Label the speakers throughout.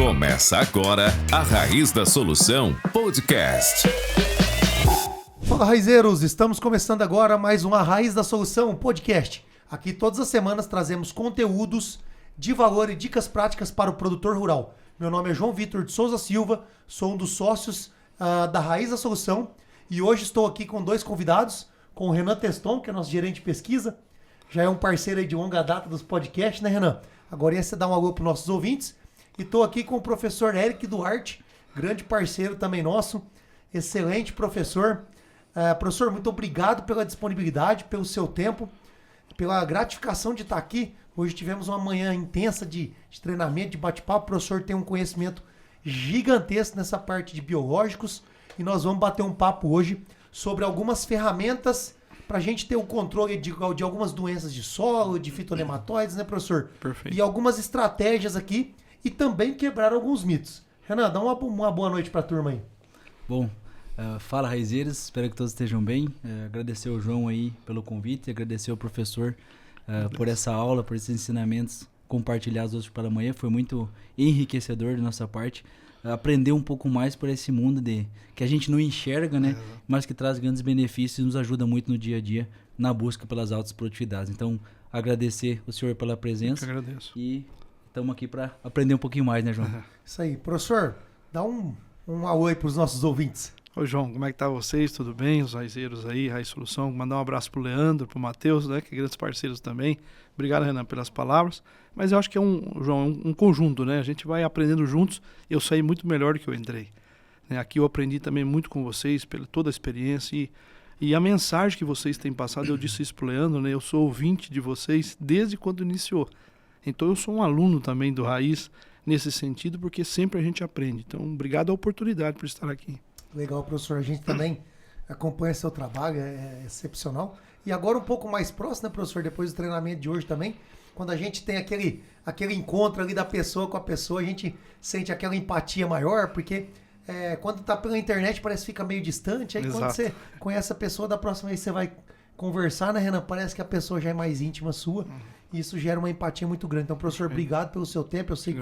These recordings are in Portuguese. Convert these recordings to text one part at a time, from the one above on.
Speaker 1: Começa agora a Raiz da Solução Podcast.
Speaker 2: Fala, raizeiros! Estamos começando agora mais um A Raiz da Solução Podcast. Aqui todas as semanas trazemos conteúdos de valor e dicas práticas para o produtor rural. Meu nome é João Vitor de Souza Silva, sou um dos sócios da Raiz da Solução e hoje estou aqui com dois convidados, com o Renan Teston, que é nosso gerente de pesquisa, já é um parceiro aí de longa data dos podcasts, né, Renan? Agora ia você dar um alô para os nossos ouvintes. E estou aqui com o professor Eric Duarte, grande parceiro também nosso, excelente professor. Professor, muito obrigado pela disponibilidade, pelo seu tempo, pela gratificação de estar aqui. Hoje tivemos uma manhã intensa de treinamento, de bate-papo. O professor tem um conhecimento gigantesco nessa parte de biológicos e nós vamos bater um papo hoje sobre algumas ferramentas para a gente ter o controle de algumas doenças de solo, de fitonematóides, né, professor?
Speaker 3: Perfeito.
Speaker 2: E algumas estratégias aqui e também quebrar alguns mitos. Renan, dá uma boa noite para a turma aí.
Speaker 3: Bom, fala, raizeiros, espero que todos estejam bem. Agradecer ao João aí pelo convite, agradecer ao professor por essa aula, por esses ensinamentos compartilhados hoje pela manhã. Foi muito enriquecedor de nossa parte. Aprender um pouco mais por esse mundo que a gente não enxerga, né? Mas que traz grandes benefícios e nos ajuda muito no dia a dia na busca pelas altas produtividades. Então, agradecer o senhor pela presença.
Speaker 4: Eu agradeço.
Speaker 3: E estamos aqui para aprender um pouquinho mais, né, João?
Speaker 2: Isso aí. Professor, dá um oi para os nossos ouvintes.
Speaker 4: Oi, João, como é que tá vocês? Tudo bem? Os raizeiros aí, Raiz Solução. Mandar um abraço pro Leandro, pro Matheus, né? Que grandes parceiros também. Obrigado, Renan, pelas palavras. Mas eu acho que João, um conjunto, né? A gente vai aprendendo juntos. Eu saí muito melhor do que eu entrei. Né? Aqui eu aprendi também muito com vocês, pela toda a experiência e a mensagem que vocês têm passado. Eu disse isso pro Leandro, né? Eu sou ouvinte de vocês desde quando iniciou. Então eu sou um aluno também do Raiz nesse sentido, porque sempre a gente aprende. Então, obrigado a oportunidade por estar aqui. Legal,
Speaker 2: professor. A gente também acompanha seu trabalho, é excepcional. E agora um pouco mais próximo, né, professor, depois do treinamento de hoje também, quando a gente tem aquele encontro ali da pessoa com a pessoa, a gente sente aquela empatia maior, porque quando tá pela internet parece que fica meio distante, aí
Speaker 4: Exato.
Speaker 2: Quando você conhece a pessoa, da próxima vez você vai conversar, né, Renan? Parece que a pessoa já é mais íntima sua, e isso gera uma empatia muito grande. Então, professor, obrigado pelo seu tempo. Eu sei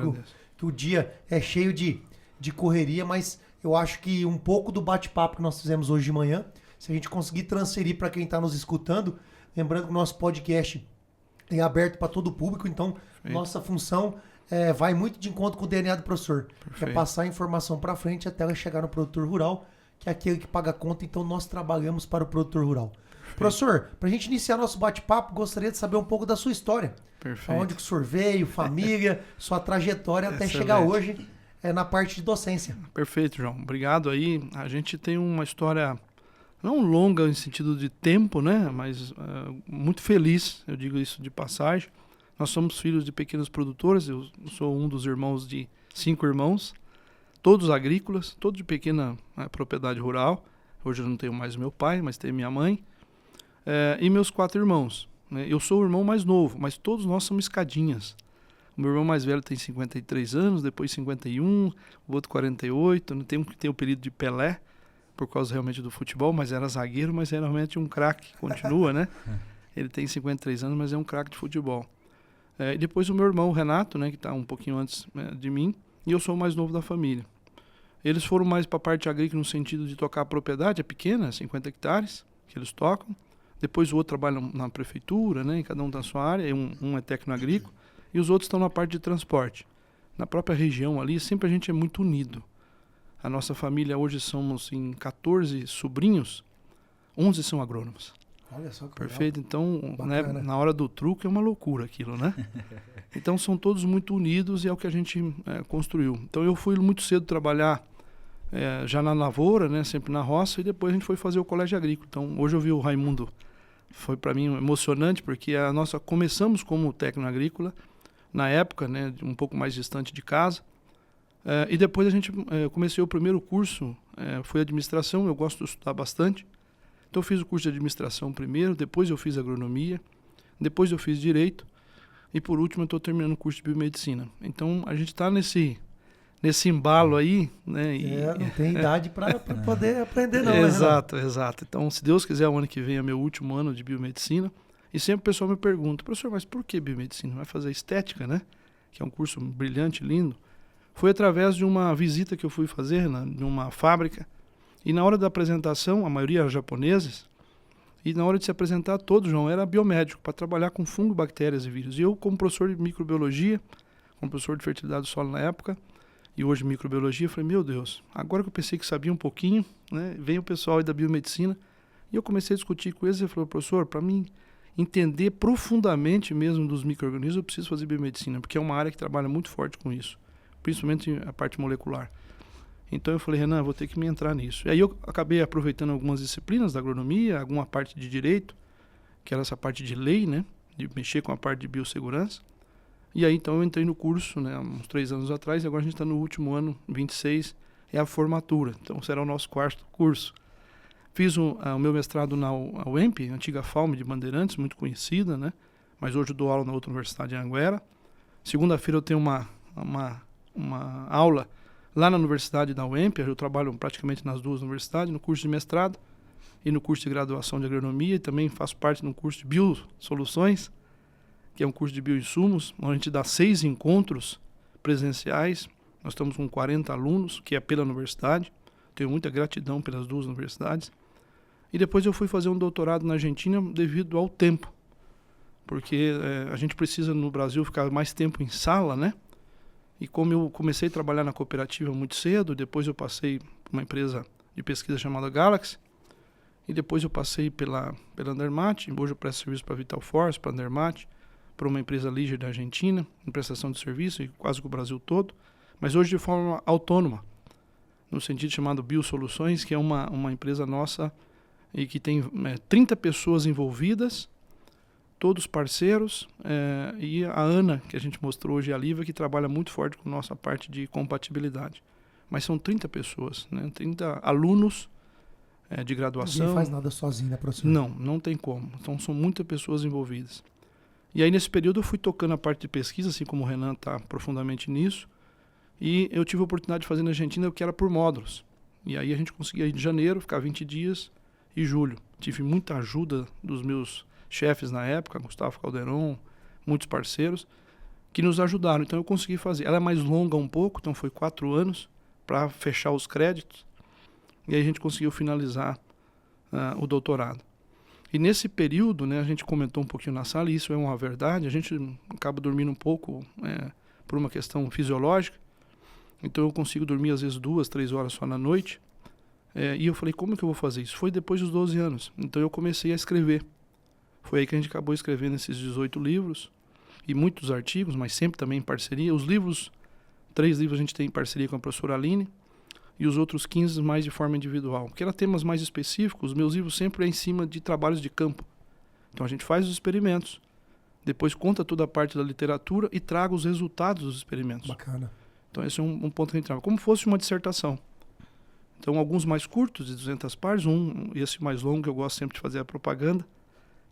Speaker 2: que o dia é cheio de correria, mas eu acho que um pouco do bate-papo que nós fizemos hoje de manhã, se a gente conseguir transferir para quem está nos escutando, lembrando que o nosso podcast é aberto para todo o público, então nossa função vai muito de encontro com o DNA do professor. É passar a informação para frente até ela chegar no produtor rural, que é aquele que paga a conta, então nós trabalhamos para o produtor rural. Professor, para a gente iniciar nosso bate-papo, gostaria de saber um pouco da sua história.
Speaker 4: Perfeito.
Speaker 2: Onde que o senhor veio, família, sua trajetória até chegar hoje na parte de docência.
Speaker 4: Perfeito, João. Obrigado aí. A gente tem uma história não longa em sentido de tempo, né? Mas muito feliz, eu digo isso de passagem. Nós somos filhos de pequenos produtores, eu sou um dos irmãos de 5 irmãos, todos agrícolas, todos de pequena propriedade rural. Hoje eu não tenho mais meu pai, mas tenho minha mãe. E meus 4 irmãos. Né? Eu sou o irmão mais novo, mas todos nós somos escadinhas. O meu irmão mais velho tem 53 anos, depois 51, o outro 48. Tem um que tem o período de Pelé, por causa realmente do futebol, mas era zagueiro, mas era realmente um craque, continua, né? Ele tem 53 anos, mas é um craque de futebol. E depois o meu irmão, o Renato, né, que está um pouquinho antes de mim, e eu sou o mais novo da família. Eles foram mais para a parte agrícola no sentido de tocar a propriedade, é pequena, 50 hectares, que eles tocam. Depois o outro trabalha na prefeitura, né, cada um da sua área, um é técnico agrícola, e os outros estão na parte de transporte. Na própria região ali, sempre a gente é muito unido. A nossa família hoje somos em 14 sobrinhos, 11 são agrônomos.
Speaker 2: Olha só que
Speaker 4: perfeito.
Speaker 2: legal.
Speaker 4: Então, né, na hora do truque é uma loucura aquilo, né? Então são todos muito unidos e é o que a gente construiu. Então eu fui muito cedo trabalhar já na lavoura, né, sempre na roça, e depois a gente foi fazer o colégio agrícola. Então hoje eu vi o Raimundo, foi para mim emocionante, porque começamos como técnico agrícola, na época, né, um pouco mais distante de casa, e depois comecei o primeiro curso, foi administração. Eu gosto de estudar bastante, então eu fiz o curso de administração primeiro, depois eu fiz agronomia, depois eu fiz direito, e por último eu estou terminando o curso de biomedicina. Então a gente está nesse embalo aí, né?
Speaker 2: Não tem idade para poder aprender não,
Speaker 4: Exato, exato. Então, se Deus quiser, o ano que vem é meu último ano de biomedicina. E sempre o pessoal me pergunta, professor, mas por que biomedicina? Vai fazer estética, né? Que é um curso brilhante, lindo. foi através de uma visita que eu fui fazer numa fábrica. E na hora da apresentação, a maioria eram japoneses, e na hora de se apresentar, todos, João, era biomédico, para trabalhar com fungo, bactérias e vírus. E eu, como professor de microbiologia, como professor de fertilidade do solo na época, e hoje microbiologia, falei, meu Deus, agora que eu pensei que sabia um pouquinho, né, vem o pessoal aí da biomedicina, e eu comecei a discutir com eles, e falei, professor, para mim entender profundamente mesmo dos micro-organismos, eu preciso fazer biomedicina, porque é uma área que trabalha muito forte com isso, principalmente a parte molecular. Então eu falei, Renan, vou ter que me entrar nisso. E aí eu acabei aproveitando algumas disciplinas da agronomia, alguma parte de direito, que era essa parte de lei, né, de mexer com a parte de biossegurança. E aí então eu entrei no curso, né, uns 3 anos atrás, e agora a gente está no último ano, 26, é a formatura. Então será o nosso 4º curso. Fiz o meu mestrado na UEMP, antiga FAUM de Bandeirantes, muito conhecida, né, mas hoje eu dou aula na outra universidade em Anguera. Segunda-feira eu tenho uma aula lá na Universidade da UEMP, eu trabalho praticamente nas 2 universidades, no curso de mestrado e no curso de graduação de agronomia, e também faço parte no curso de biosoluções, que é um curso de bioinsumos, onde a gente dá 6 encontros presenciais. Nós estamos com 40 alunos, que é pela universidade. Tenho muita gratidão pelas 2 universidades. E depois eu fui fazer um doutorado na Argentina devido ao tempo, porque a gente precisa no Brasil ficar mais tempo em sala, né? E como eu comecei a trabalhar na cooperativa muito cedo, depois eu passei por uma empresa de pesquisa chamada Galaxy, e depois eu passei pela Andermatt, hoje eu presto serviço para Vital Force, para Andermatt, para uma empresa Liger da Argentina, em prestação de serviço, e quase que o Brasil todo, mas hoje de forma autônoma, no sentido chamado Biosoluções, que é uma empresa nossa e que tem 30 pessoas envolvidas, todos parceiros, e a Ana, que a gente mostrou hoje, a Lívia, que trabalha muito forte com nossa parte de compatibilidade. Mas são 30 pessoas, né? 30 alunos de graduação.
Speaker 2: Ninguém faz nada sozinho, né, professor?
Speaker 4: Não tem como. Então são muitas pessoas envolvidas. E aí nesse período eu fui tocando a parte de pesquisa, assim como o Renan está profundamente nisso, e eu tive a oportunidade de fazer na Argentina o que era por módulos. E aí a gente conseguia ir de janeiro, ficar 20 dias, e julho. Tive muita ajuda dos meus chefes na época, Gustavo Calderon, muitos parceiros, que nos ajudaram. Então eu consegui fazer. Ela é mais longa um pouco, então foi 4 anos para fechar os créditos. E aí a gente conseguiu finalizar o doutorado. E nesse período, né, a gente comentou um pouquinho na sala, e isso é uma verdade, a gente acaba dormindo um pouco por uma questão fisiológica. Então eu consigo dormir às vezes 2, 3 horas só na noite. E eu falei, como que eu vou fazer isso? Foi depois dos 12 anos. Então eu comecei a escrever. Foi aí que a gente acabou escrevendo esses 18 livros e muitos artigos, mas sempre também em parceria. Os livros, 3 livros a gente tem em parceria com a professora Aline e os outros 15 mais de forma individual. Porque eram temas mais específicos, os meus livros sempre é em cima de trabalhos de campo. Então a gente faz os experimentos, depois conta toda a parte da literatura e traga os resultados dos experimentos.
Speaker 2: Bacana.
Speaker 4: Então esse é um ponto que a gente trabalha, como fosse uma dissertação. Então alguns mais curtos, de 200 páginas, esse mais longo que eu gosto sempre de fazer a propaganda,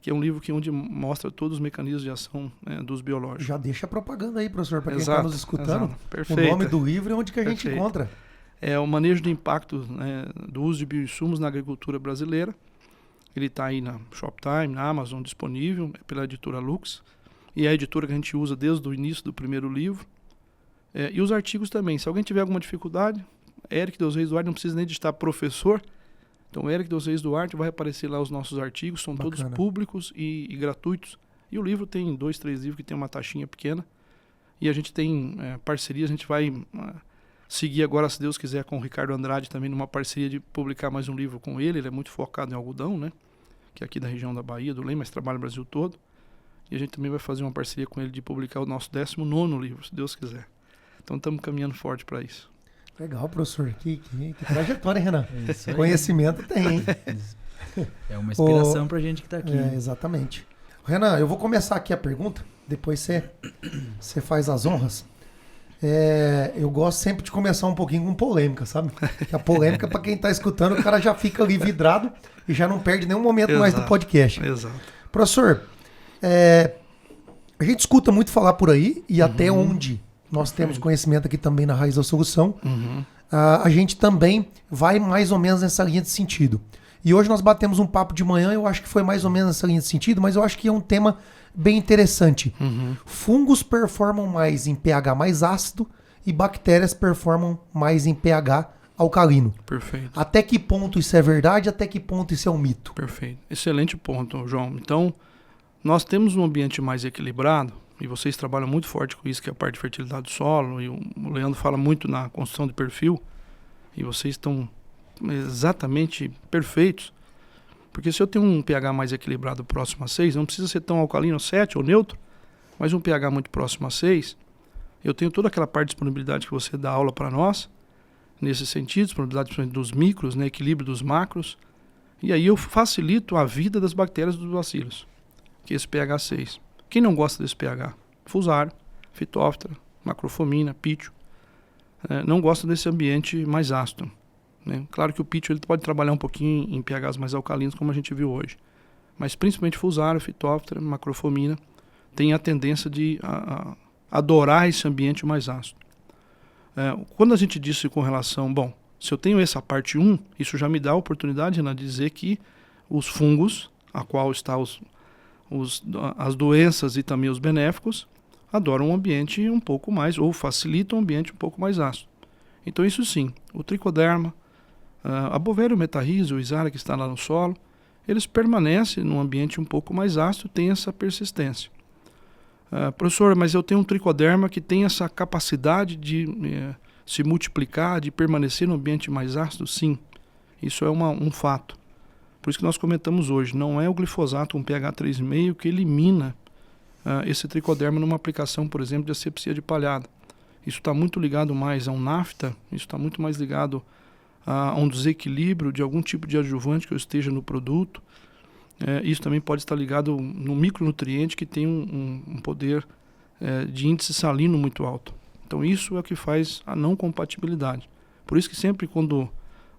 Speaker 4: que é um livro onde mostra todos os mecanismos de ação dos biológicos.
Speaker 2: Já deixa a propaganda aí, professor, para quem está nos escutando.
Speaker 4: Perfeito.
Speaker 2: O nome do livro e onde que a gente encontra.
Speaker 4: É o manejo de impacto, né, do uso de bioinsumos na agricultura brasileira. Ele está aí na Shoptime, na Amazon, disponível, pela editora Lux. E é a editora que a gente usa desde o início do primeiro livro. E os artigos também. Se alguém tiver alguma dificuldade, Eric Dos Reis Duarte, não precisa nem digitar professor. Então, Eric Dos Reis Duarte, vai aparecer lá os nossos artigos, são todos públicos e gratuitos. E o livro tem 2, 3 livros que tem uma taxinha pequena. E a gente tem parceria, a gente vai seguir agora, se Deus quiser, com o Ricardo Andrade também numa parceria de publicar mais um livro com ele. Ele é muito focado em algodão, né? Que é aqui da região da Bahia, do Leme, mas trabalha no Brasil todo. E a gente também vai fazer uma parceria com ele de publicar o nosso 19º livro, se Deus quiser. Então estamos caminhando forte para isso.
Speaker 2: Legal, professor. Que trajetória, hein, Renan? Conhecimento tem, hein?
Speaker 3: É uma inspiração pra gente que tá aqui.
Speaker 2: Exatamente. Renan, eu vou começar aqui a pergunta, depois você faz as honras. Eu gosto sempre de começar um pouquinho com polêmica, sabe? Porque a polêmica, para quem tá escutando, o cara já fica ali vidrado e já não perde nenhum momento mais do podcast.
Speaker 4: Exato.
Speaker 2: Professor, a gente escuta muito falar por aí e até onde nós temos conhecimento aqui também na Raiz da Solução, a gente também vai mais ou menos nessa linha de sentido. E hoje nós batemos um papo de manhã, eu acho que foi mais ou menos nessa linha de sentido, mas eu acho que é um tema bem interessante. Fungos performam mais em pH mais ácido e bactérias performam mais em pH alcalino.
Speaker 4: Perfeito.
Speaker 2: Até que ponto isso é verdade? Até que ponto isso é um mito?
Speaker 4: Perfeito. Excelente ponto, João. Então, nós temos um ambiente mais equilibrado, e vocês trabalham muito forte com isso, que é a parte de fertilidade do solo, e o Leandro fala muito na construção de perfil, e vocês estão exatamente perfeitos. Porque se eu tenho um pH mais equilibrado próximo a 6, não precisa ser tão alcalino, 7 ou neutro, mas um pH muito próximo a 6, eu tenho toda aquela parte de disponibilidade que você dá aula para nós, nesse sentido, disponibilidade dos micros, né, equilíbrio dos macros, e aí eu facilito a vida das bactérias dos bacilos, que é esse pH 6. Quem não gosta desse pH? Fusarium, Phytophthora, Macrofomina, Pítio, não gosta desse ambiente mais ácido. Né? Claro que o Pítio ele pode trabalhar um pouquinho em pHs mais alcalinos, como a gente viu hoje. Mas principalmente Fusarium, Phytophthora, Macrofomina, tem a tendência de adorar esse ambiente mais ácido. Quando a gente disse com relação, bom, se eu tenho essa parte 1, isso já me dá a oportunidade de dizer que os fungos, a qual estão as doenças e também os benéficos, adoram um ambiente um pouco mais, ou facilitam um ambiente um pouco mais ácido. Então isso sim, o tricoderma, a Bovéria metarrhiza, o Isara que está lá no solo, eles permanecem num ambiente um pouco mais ácido e têm essa persistência. Professor, mas eu tenho um tricoderma que tem essa capacidade de se multiplicar, de permanecer no ambiente mais ácido? Sim, isso é um fato. Por isso que nós comentamos hoje, não é o glifosato com pH 3,5 que elimina esse tricoderma numa aplicação, por exemplo, de asepsia de palhada. Isso está muito ligado mais a um NAFTA, isso está muito mais ligado a um desequilíbrio de algum tipo de adjuvante que eu esteja no produto. Isso também pode estar ligado no micronutriente que tem um poder de índice salino muito alto. Então isso é o que faz a não compatibilidade. Por isso que sempre quando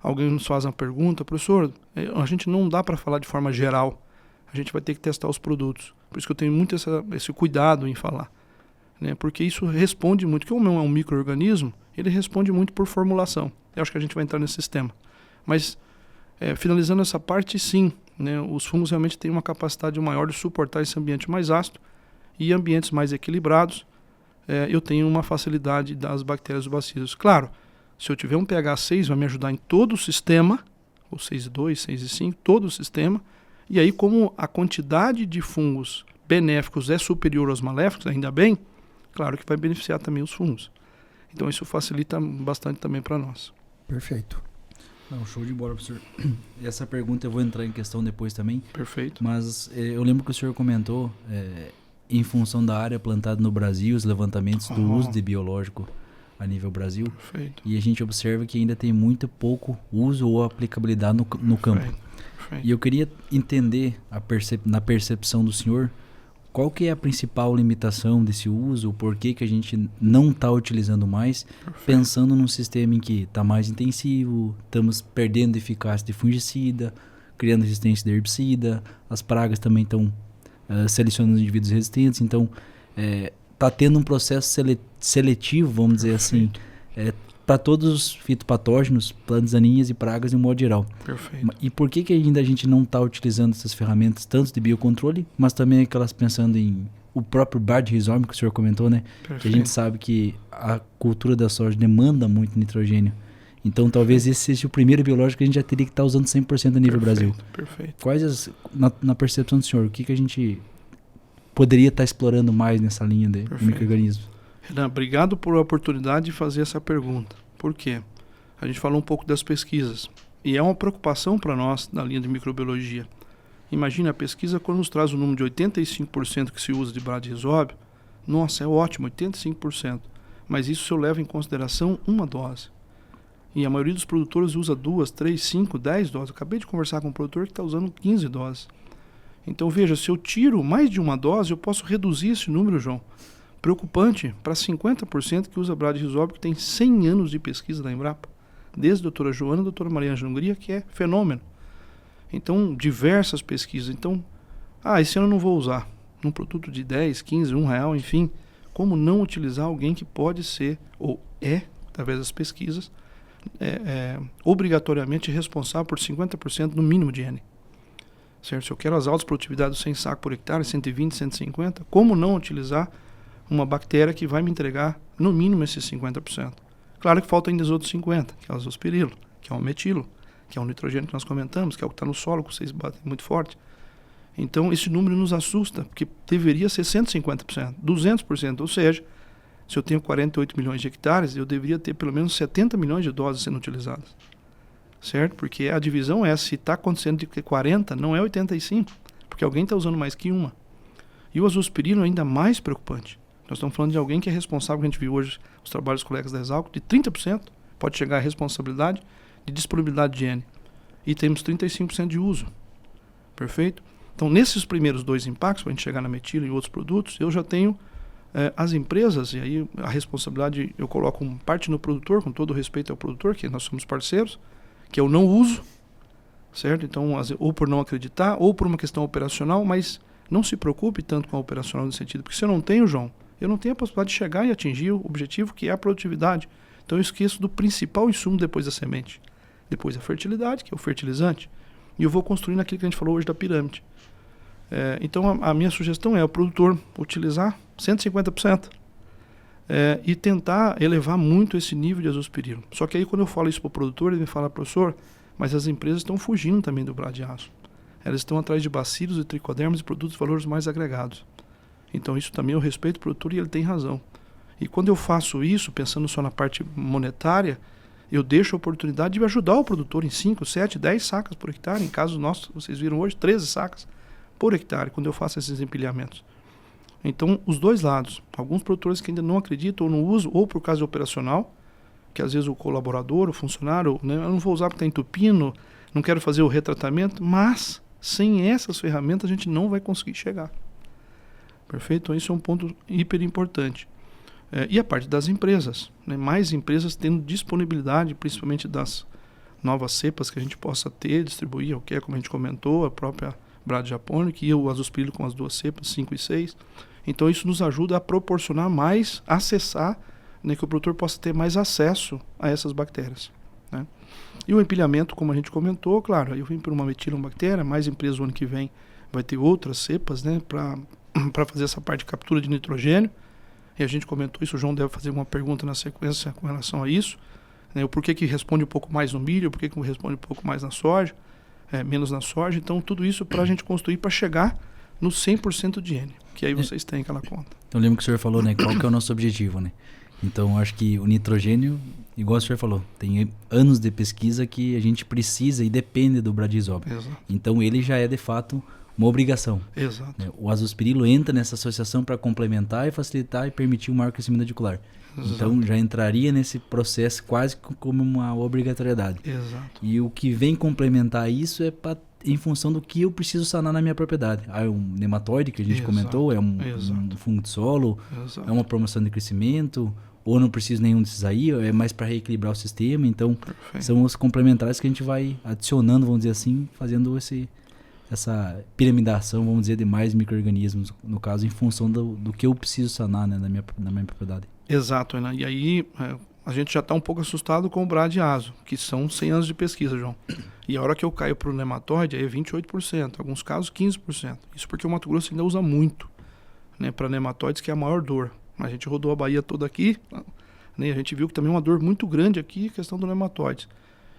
Speaker 4: alguém nos faz uma pergunta, professor, a gente não dá para falar de forma geral, a gente vai ter que testar os produtos. Por isso que eu tenho muito esse cuidado em falar. Né? Porque isso responde muito, como é um micro-organismo, ele responde muito por formulação. Eu acho que a gente vai entrar nesse sistema. Mas, finalizando essa parte, sim, né, os fungos realmente têm uma capacidade maior de suportar esse ambiente mais ácido e ambientes mais equilibrados, eu tenho uma facilidade das bactérias dos bacilos. Claro, se eu tiver um pH 6, vai me ajudar em todo o sistema, ou 6,2, 6,5, todo o sistema, e aí como a quantidade de fungos benéficos é superior aos maléficos, ainda bem, claro que vai beneficiar também os fungos. Então isso facilita bastante também para nós.
Speaker 2: Perfeito.
Speaker 3: Não, show de bola, professor. Essa pergunta eu vou entrar em questão depois também.
Speaker 4: Perfeito.
Speaker 3: Mas eu lembro que o senhor comentou, em função da área plantada no Brasil, os levantamentos do uso de biológico a nível Brasil.
Speaker 4: Perfeito.
Speaker 3: E a gente observa que ainda tem muito pouco uso ou aplicabilidade no campo.
Speaker 4: Perfeito.
Speaker 3: E eu queria entender, na percepção do senhor, qual que é a principal limitação desse uso, o porquê que a gente não está utilizando mais,
Speaker 4: Perfeito.
Speaker 3: pensando num sistema em que está mais intensivo, estamos perdendo eficácia de fungicida, criando resistência de herbicida, as pragas também estão selecionando indivíduos resistentes, então está tendo um processo seletivo, vamos dizer assim, para todos os fitopatógenos, plantas daninhas e pragas de um modo geral.
Speaker 4: Perfeito.
Speaker 3: E por que ainda a gente não está utilizando essas ferramentas, tanto de biocontrole, mas também aquelas pensando em o próprio bar de rizoma, que o senhor comentou, né?
Speaker 4: Perfeito.
Speaker 3: Que a gente sabe que a cultura da soja demanda muito nitrogênio. Então talvez esse seja o primeiro biológico que a gente já teria que estar usando 100% a nível Brasil.
Speaker 4: Perfeito.
Speaker 3: Quais, na percepção do senhor, o que a gente poderia estar explorando mais nessa linha de micro-organismos?
Speaker 4: Renan, obrigado por a oportunidade de fazer essa pergunta. Por quê? A gente falou um pouco das pesquisas. E é uma preocupação para nós na linha de microbiologia. Imagina a pesquisa quando nos traz o número de 85% que se usa de bradyrhizóbio. Nossa, é ótimo, 85%. Mas isso se eu levo em consideração uma dose. E a maioria dos produtores usa 2, 3, 5, 10 doses. Eu acabei de conversar com um produtor que está usando 15 doses. Então veja, se eu tiro mais de uma dose, eu posso reduzir esse número, João. Preocupante para 50% que usa bradyrhizóbio, que tem 100 anos de pesquisa da Embrapa. Desde a doutora Joana e a doutora Maria Ângela Hungria, que é fenômeno. Então, diversas pesquisas. Então, esse ano eu não vou usar. Num produto de 10, 15, R$1, enfim. Como não utilizar alguém que pode ser, ou através das pesquisas, obrigatoriamente responsável por 50% no mínimo de N. Certo? Se eu quero as altas produtividades do 100 sacos por hectare, 120, 150, como não utilizar uma bactéria que vai me entregar no mínimo esses 50%. Claro que faltam ainda os outros 50%, que é o azospirilo, que é o metilo, que é o nitrogênio que nós comentamos, que é o que está no solo, que vocês batem muito forte. Então, esse número nos assusta, porque deveria ser 150%, 200%, ou seja, se eu tenho 48 milhões de hectares, eu deveria ter pelo menos 70 milhões de doses sendo utilizadas. Certo? Porque a divisão é, se está acontecendo de 40, não é 85, porque alguém está usando mais que uma. E o azospirilo é ainda mais preocupante. Nós estamos falando de alguém que é responsável, que a gente viu hoje os trabalhos dos colegas da Exalco, de 30% pode chegar à responsabilidade de disponibilidade de N. E temos 35% de uso. Perfeito? Então, nesses primeiros dois impactos, para a gente chegar na metila e outros produtos, eu já tenho as empresas, e aí a responsabilidade eu coloco parte no produtor, com todo o respeito ao produtor, que nós somos parceiros, que eu não uso, certo? Então, ou por não acreditar, ou por uma questão operacional, mas não se preocupe tanto com a operacional nesse sentido, porque se eu não tenho, João, eu não tenho a possibilidade de chegar e atingir o objetivo, que é a produtividade. Então, eu esqueço do principal insumo depois da semente. Depois a fertilidade, que é o fertilizante, e eu vou construindo aquilo que a gente falou hoje da pirâmide. Então, a minha sugestão é o produtor utilizar 150%. E tentar elevar muito esse nível de azospirilo. Só que aí quando eu falo isso para o produtor, ele me fala, professor, mas as empresas estão fugindo também do bradiazo. Elas estão atrás de bacilos e tricodermas e produtos de valores mais agregados. Então isso também eu respeito o produtor e ele tem razão. E quando eu faço isso, pensando só na parte monetária, eu deixo a oportunidade de ajudar o produtor em 5, 7, 10 sacas por hectare. Em caso nosso, vocês viram hoje, 13 sacas por hectare, quando eu faço esses empilhamentos. Então, os dois lados. Alguns produtores que ainda não acreditam ou não usam, ou por causa operacional, que às vezes o colaborador, o funcionário, né, eu não vou usar porque está entupindo, não quero fazer o retratamento, mas sem essas ferramentas a gente não vai conseguir chegar. Perfeito? Então, isso é um ponto hiper importante. E a parte das empresas, né, mais empresas tendo disponibilidade, principalmente das novas cepas que a gente possa ter, distribuir, que é como a gente comentou, a própria Brad Japônica e o azospirilo com as duas cepas, 5 e 6. Então isso nos ajuda a proporcionar mais, acessar, né, que o produtor possa ter mais acesso a essas bactérias. Né? E o empilhamento, como a gente comentou, claro, aí eu vim por uma metilobactéria, mais empresas o ano que vem vai ter outras cepas, né, para fazer essa parte de captura de nitrogênio. E a gente comentou isso, o João deve fazer uma pergunta na sequência com relação a isso. Né, o porquê que responde um pouco mais no milho, o porquê que responde um pouco mais na soja, menos na soja. Então tudo isso para a gente construir para chegar no 100% de N, que aí vocês têm aquela conta.
Speaker 3: Então lembra que o senhor falou, né, qual que é o nosso objetivo, né? Então eu acho que o nitrogênio, igual o senhor falou, tem anos de pesquisa que a gente precisa e depende do Bradizob. Então ele já é de fato uma obrigação.
Speaker 4: Exato.
Speaker 3: Né? O azospirilo entra nessa associação para complementar e facilitar e permitir o maior crescimento radicular. Exato. Então já entraria nesse processo quase como uma obrigatoriedade.
Speaker 4: Exato.
Speaker 3: E o que vem complementar isso é em função do que eu preciso sanar na minha propriedade. É um nematóide que a gente comentou, é um fungo de solo, é uma promoção de crescimento, ou não preciso nenhum desses aí, é mais para reequilibrar o sistema. Então são os complementares que a gente vai adicionando, vamos dizer assim, fazendo essa piramidação, vamos dizer, de mais micro-organismos, no caso, em função do que eu preciso sanar, né, na minha propriedade.
Speaker 4: Exato, né? E aí a gente já está um pouco assustado com o bradiazo, que são 100 anos de pesquisa, João. E a hora que eu caio para o nematóide é 28%, em alguns casos 15%. Isso porque o Mato Grosso ainda usa muito, né, para nematóides, que é a maior dor. A gente rodou a Bahia toda aqui, né, a gente viu que também é uma dor muito grande aqui, a questão do nematóide.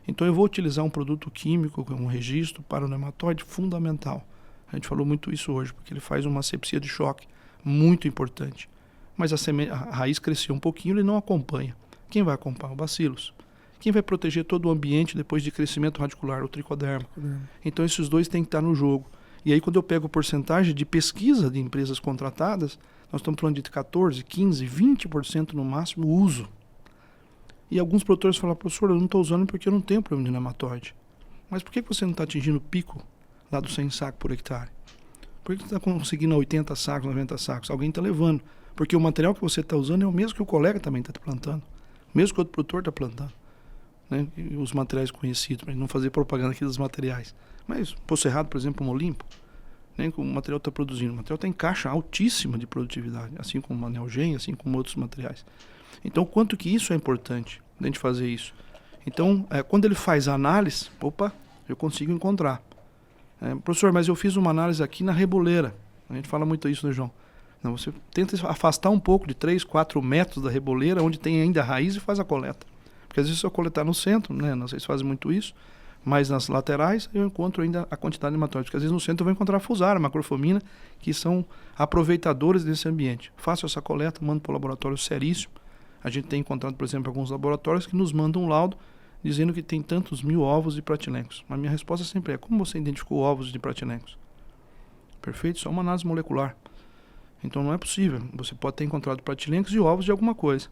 Speaker 4: Então eu vou utilizar um produto químico, um registro para o nematóide fundamental. A gente falou muito isso hoje, porque ele faz uma asepsia de choque muito importante. Mas a raiz cresceu um pouquinho, ele não acompanha. Quem vai acompanhar? O bacilos. Quem vai proteger todo o ambiente depois de crescimento radicular? O tricoderma. Então esses dois têm que estar no jogo. E aí quando eu pego porcentagem de pesquisa de empresas contratadas, nós estamos falando de 14%, 15%, 20% no máximo uso. E alguns produtores falam, professor, eu não estou usando porque eu não tenho problema de nematóide. Mas por que você não está atingindo o pico lá dos 100 sacos por hectare? Por que você está conseguindo 80 sacos, 90 sacos? Alguém está levando. Porque o material que você está usando é o mesmo que o colega também está plantando. O mesmo que o outro produtor está plantando. Né? E os materiais conhecidos, para não fazer propaganda aqui dos materiais. Mas Poço Errado, por exemplo, um Olimpo, né, que o material está produzindo. O material está em caixa altíssima de produtividade, assim como a Neogen, assim como outros materiais. Então, quanto que isso é importante, a gente fazer isso? Então, quando ele faz a análise, eu consigo encontrar. Professor, mas eu fiz uma análise aqui na reboleira. A gente fala muito isso, né, João? Não, você tenta afastar um pouco de 3, 4 metros da reboleira, onde tem ainda a raiz, e faz a coleta. Porque às vezes se eu coletar no centro, né, não sei se fazem muito isso, mas nas laterais eu encontro ainda a quantidade de nematóides. Porque às vezes no centro eu vou encontrar a fusara, a macrofomina, que são aproveitadores desse ambiente. Faço essa coleta, mando para o laboratório seríssimo. A gente tem encontrado, por exemplo, alguns laboratórios que nos mandam um laudo dizendo que tem tantos 1000 ovos de pratilencos. A minha resposta sempre é: como você identificou ovos de pratilencos? Perfeito? Só uma análise molecular. Então não é possível. Você pode ter encontrado pratilencos e ovos de alguma coisa.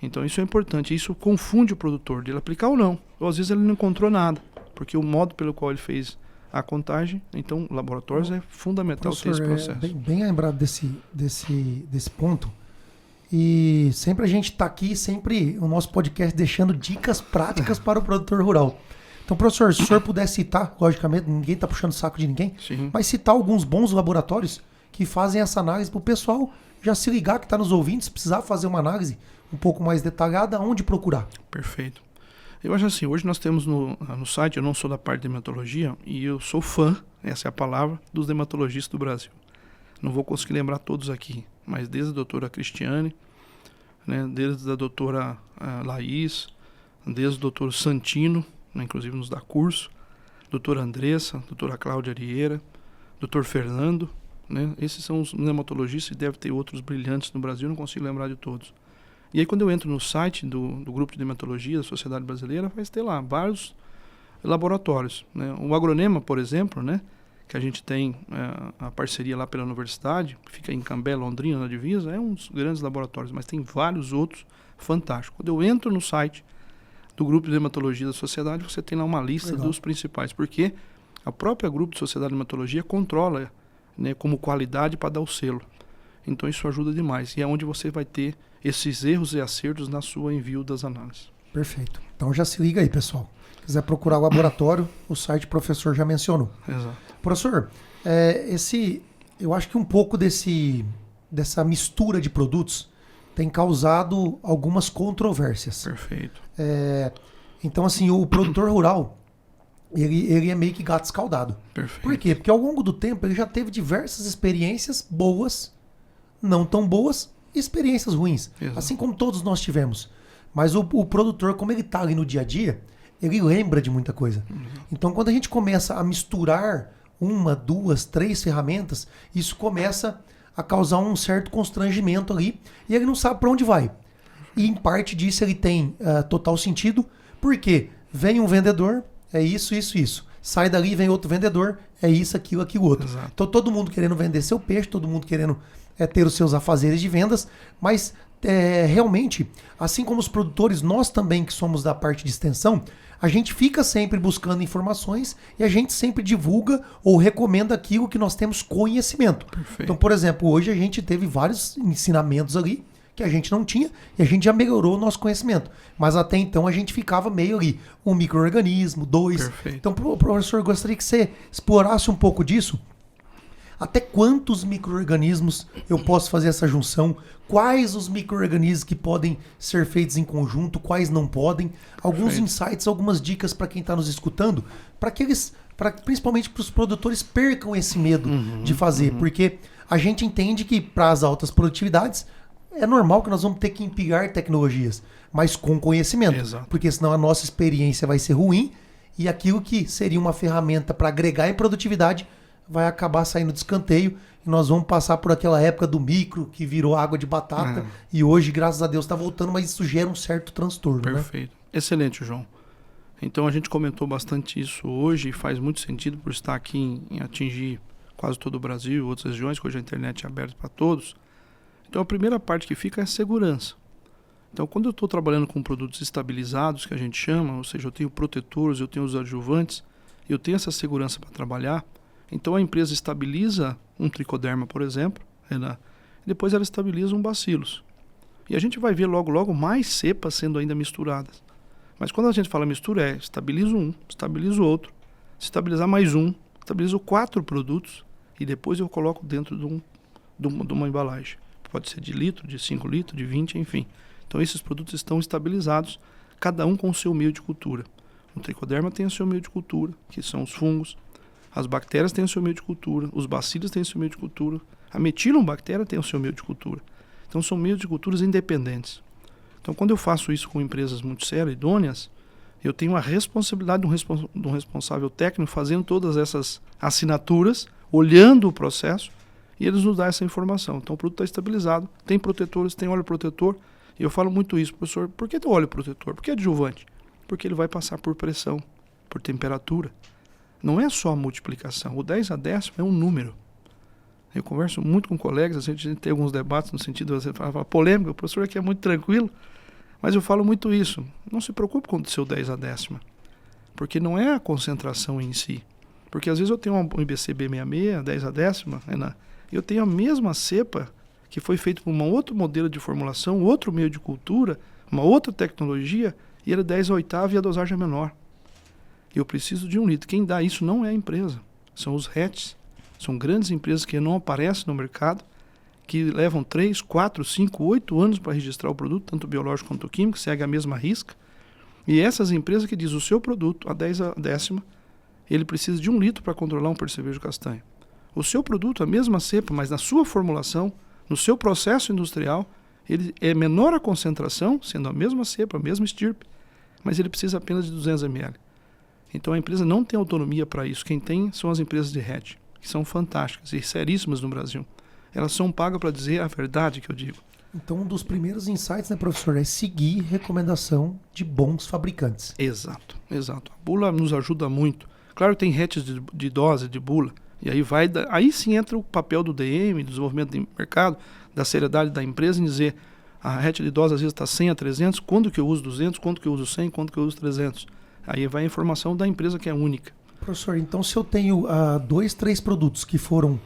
Speaker 4: Então isso é importante. Isso confunde o produtor de ele aplicar ou não. Ou às vezes ele não encontrou nada, porque o modo pelo qual ele fez a contagem, então laboratórios é fundamental ter esse processo.
Speaker 2: Bem lembrado desse ponto. E sempre a gente está aqui, sempre o nosso podcast deixando dicas práticas para o produtor rural. Então, professor, se o senhor puder citar, logicamente, ninguém está puxando o saco de ninguém,
Speaker 4: Sim.
Speaker 2: mas citar alguns bons laboratórios que fazem essa análise para o pessoal já se ligar que está nos ouvindo, se precisar fazer uma análise um pouco mais detalhada, onde procurar.
Speaker 4: Perfeito. Eu acho assim, hoje nós temos no site, eu não sou da parte de dermatologia, e eu sou fã, essa é a palavra, dos dermatologistas do Brasil. Não vou conseguir lembrar todos aqui, mas desde a doutora Cristiane, né, desde a doutora Laís, desde o doutor Santino, né, inclusive nos dá curso, doutora Andressa, doutora Cláudia Arieira, doutor Fernando, né, esses são os dermatologistas, e deve ter outros brilhantes no Brasil, não consigo lembrar de todos. E aí quando eu entro no site do grupo de dermatologia da Sociedade Brasileira, vai ter lá vários laboratórios, né? O Agronema, por exemplo, né, que a gente tem a parceria lá pela universidade, que fica em Cambé, Londrina, na divisa, é um dos grandes laboratórios, mas tem vários outros fantásticos. Quando eu entro no site do grupo de dermatologia da sociedade, você tem lá uma lista dos principais, porque a própria grupo de sociedade de dermatologia controla, né, como qualidade para dar o selo. Então isso ajuda demais, e é onde você vai ter esses erros e acertos na sua envio das análises.
Speaker 2: Perfeito. Então já se liga aí, pessoal. Se quiser procurar o laboratório, o site o professor já mencionou.
Speaker 4: Exato.
Speaker 2: Professor, eu acho que um pouco dessa mistura de produtos tem causado algumas controvérsias.
Speaker 4: Perfeito.
Speaker 2: Então, assim, o produtor rural, ele é meio que gato escaldado.
Speaker 4: Perfeito.
Speaker 2: Por quê? Porque ao longo do tempo ele já teve diversas experiências boas, não tão boas, e experiências ruins.
Speaker 4: Exato.
Speaker 2: Assim como todos nós tivemos. Mas o produtor, como ele está ali no dia a dia, ele lembra de muita coisa. Uhum. Então, quando a gente começa a misturar 1, 2, 3 ferramentas, isso começa a causar um certo constrangimento ali, e ele não sabe para onde vai. E em parte disso ele tem total sentido, porque vem um vendedor, é isso, isso, isso. Sai dali, vem outro vendedor, é isso, aquilo, aquilo outro.
Speaker 4: Exato.
Speaker 2: Então todo mundo querendo vender seu peixe, todo mundo querendo ter os seus afazeres de vendas, mas realmente, assim como os produtores, nós também que somos da parte de extensão, a gente fica sempre buscando informações e a gente sempre divulga ou recomenda aquilo que nós temos conhecimento.
Speaker 4: Perfeito.
Speaker 2: Então, por exemplo, hoje a gente teve vários ensinamentos ali que a gente não tinha e a gente já melhorou o nosso conhecimento. Mas até então a gente ficava meio ali, um micro-organismo, 2.
Speaker 4: Perfeito.
Speaker 2: Então, professor, gostaria que você explorasse um pouco disso. Até quantos micro-organismos eu posso fazer essa junção? Quais os micro-organismos que podem ser feitos em conjunto? Quais não podem? Alguns
Speaker 4: Perfeito.
Speaker 2: insights, algumas dicas para quem está nos escutando, principalmente para os produtores percam esse medo de fazer. Porque a gente entende que para as altas produtividades é normal que nós vamos ter que empilhar tecnologias, mas com conhecimento.
Speaker 4: Exato.
Speaker 2: Porque senão a nossa experiência vai ser ruim e aquilo que seria uma ferramenta para agregar em produtividade vai acabar saindo de escanteio e nós vamos passar por aquela época do micro que virou água de batata e hoje, graças a Deus, está voltando, mas isso gera um certo transtorno.
Speaker 4: Perfeito. Né? Excelente, João. Então a gente comentou bastante isso hoje e faz muito sentido por estar aqui em atingir quase todo o Brasil, outras regiões, que hoje a internet é aberta para todos. Então a primeira parte que fica é a segurança. Então quando eu estou trabalhando com produtos estabilizados, que a gente chama, ou seja, eu tenho protetores, eu tenho os adjuvantes, eu tenho essa segurança para trabalhar. Então a empresa estabiliza um tricoderma, por exemplo, depois ela estabiliza um bacillus. E a gente vai ver logo, logo mais cepas sendo ainda misturadas. Mas quando a gente fala mistura, estabiliza um, estabiliza o outro, se estabilizar mais um, estabilizo 4 produtos e depois eu coloco dentro de uma embalagem. Pode ser de litro, de 5 litros, de 20, enfim. Então esses produtos estão estabilizados, cada um com o seu meio de cultura. O tricoderma tem o seu meio de cultura, que são os fungos. As bactérias têm o seu meio de cultura, os bacilos têm o seu meio de cultura, A metilombactéria tem o seu meio de cultura. Então são meios de culturas independentes. Então quando eu faço isso com empresas muito sérias, idôneas, eu tenho a responsabilidade de um responsável técnico fazendo todas essas assinaturas, olhando o processo, e eles nos dão essa informação. Então o produto está estabilizado, tem protetores, tem óleo protetor. E eu falo muito isso, professor, por que tem óleo protetor? Por que adjuvante? Porque ele vai passar por pressão, por temperatura. Não é só a multiplicação. O 10 a 10 é um número. Eu converso muito com colegas, a gente tem alguns debates no sentido de você falar polêmica, o professor aqui é muito tranquilo, mas eu falo muito isso. Não se preocupe com o seu 10 a 10ª, porque não é a concentração em si. Porque às vezes eu tenho um IBC B66, 10 a 10ª, eu tenho a mesma cepa que foi feita por um outro modelo de formulação, outro meio de cultura, uma outra tecnologia, e ele é 10 a 8ª e a dosagem é menor. Eu preciso de 1 litro. Quem dá isso não é a empresa, são os RETs. São grandes empresas que não aparecem no mercado, que levam 3, 4, 5, 8 anos para registrar o produto, tanto biológico quanto químico, segue a mesma risca. E essas empresas que dizem o seu produto, a 10 a 10ª, ele precisa de 1 litro para controlar um percevejo castanho. O seu produto, a mesma cepa, mas na sua formulação, no seu processo industrial, ele é menor a concentração, sendo a mesma cepa, a mesma estirpe, mas ele precisa apenas de 200 ml. Então a empresa não tem autonomia para isso. Quem tem são as empresas de RET, que são fantásticas e seríssimas no Brasil. Elas são pagas para dizer a verdade que eu digo.
Speaker 2: Então um dos primeiros insights, né, professor, é seguir recomendação de bons fabricantes.
Speaker 4: Exato, exato. A bula nos ajuda muito. Claro que tem RETs de dose, de bula, e aí sim entra o papel do DM, do desenvolvimento de mercado, da seriedade da empresa em dizer a RET de dose às vezes está 100 a 300, quando que eu uso 200, quando que eu uso 100, quando que eu uso 300. Aí vai a informação da empresa que é única.
Speaker 2: Professor, então se eu tenho 2, 3 produtos que foram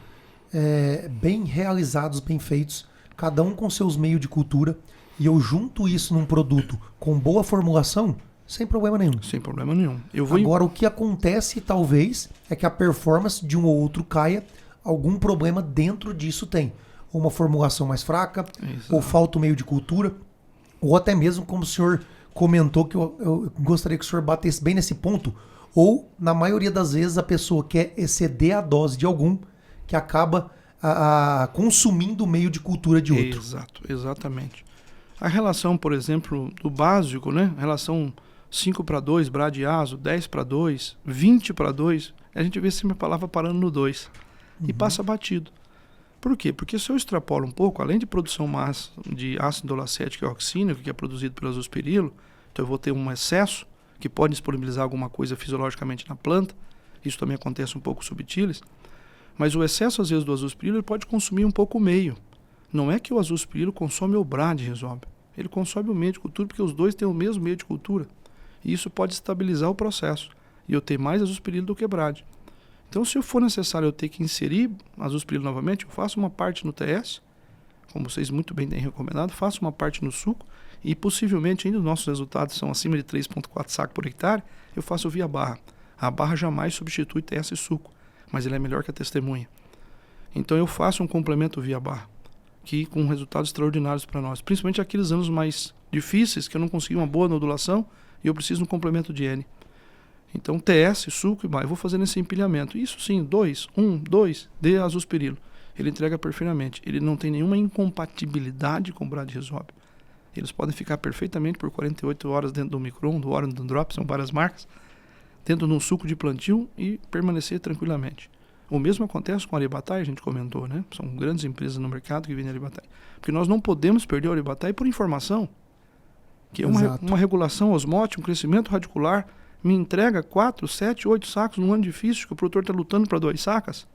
Speaker 2: bem realizados, bem feitos, cada um com seus meios de cultura, e eu junto isso num produto com boa formulação, sem problema nenhum.
Speaker 4: Sem problema nenhum.
Speaker 2: Agora, o que acontece, talvez, é que a performance de um ou outro caia, algum problema dentro disso tem. Ou uma formulação mais fraca, ou falta o meio de cultura, ou até mesmo, como o senhor comentou, que eu gostaria que o senhor batesse bem nesse ponto, ou, na maioria das vezes, a pessoa quer exceder a dose de algum, que acaba consumindo o meio de cultura de outro.
Speaker 4: Exato, exatamente. A relação, por exemplo, do básico, né? A relação 5:2, bradiazo, 10:2, 20:2, a gente vê sempre a palavra parando no 2 e passa batido. Por quê? Porque se eu extrapolo um pouco, além de produção massa de ácido dolacético e oxínico, que é produzido pelo azospirilo, então eu vou ter um excesso que pode disponibilizar alguma coisa fisiologicamente na planta, isso também acontece um pouco subtilis, mas o excesso às vezes do azospirilo ele pode consumir um pouco o meio. Não é que o azospirilo consome o brad-resorb, ele consome o meio de cultura porque os dois têm o mesmo meio de cultura. E isso pode estabilizar o processo. E eu ter mais azospirilo do que brad. Então, se for necessário eu ter que inserir azospirilo novamente, eu faço uma parte no TS, como vocês muito bem têm recomendado, faço uma parte no suco, e possivelmente, ainda os nossos resultados são acima de 3,4 sacos por hectare, eu faço via barra. A barra jamais substitui TS e suco, mas ele é melhor que a testemunha. Então, eu faço um complemento via barra, que com resultados extraordinários para nós, principalmente aqueles anos mais difíceis, que eu não consegui uma boa nodulação, e eu preciso de um complemento de N. Então, TS, suco e barra. Eu vou fazendo esse empilhamento. Isso sim, 2, 1, 2, de azospirilo. Ele entrega perfeitamente. Ele não tem nenhuma incompatibilidade com o brad-resorb. Eles podem ficar perfeitamente por 48 horas dentro do micro-ondas, do Orion, do Drop, são várias marcas, dentro de um suco de plantio e permanecer tranquilamente. O mesmo acontece com a Aribatai, a gente comentou, né? São grandes empresas no mercado que vendem Aribatai. Porque nós não podemos perder o Aribatai por informação. Que é uma regulação osmótica, um crescimento radicular, me entrega 4, 7, 8 sacos num ano difícil, que o produtor está lutando para 2 sacas.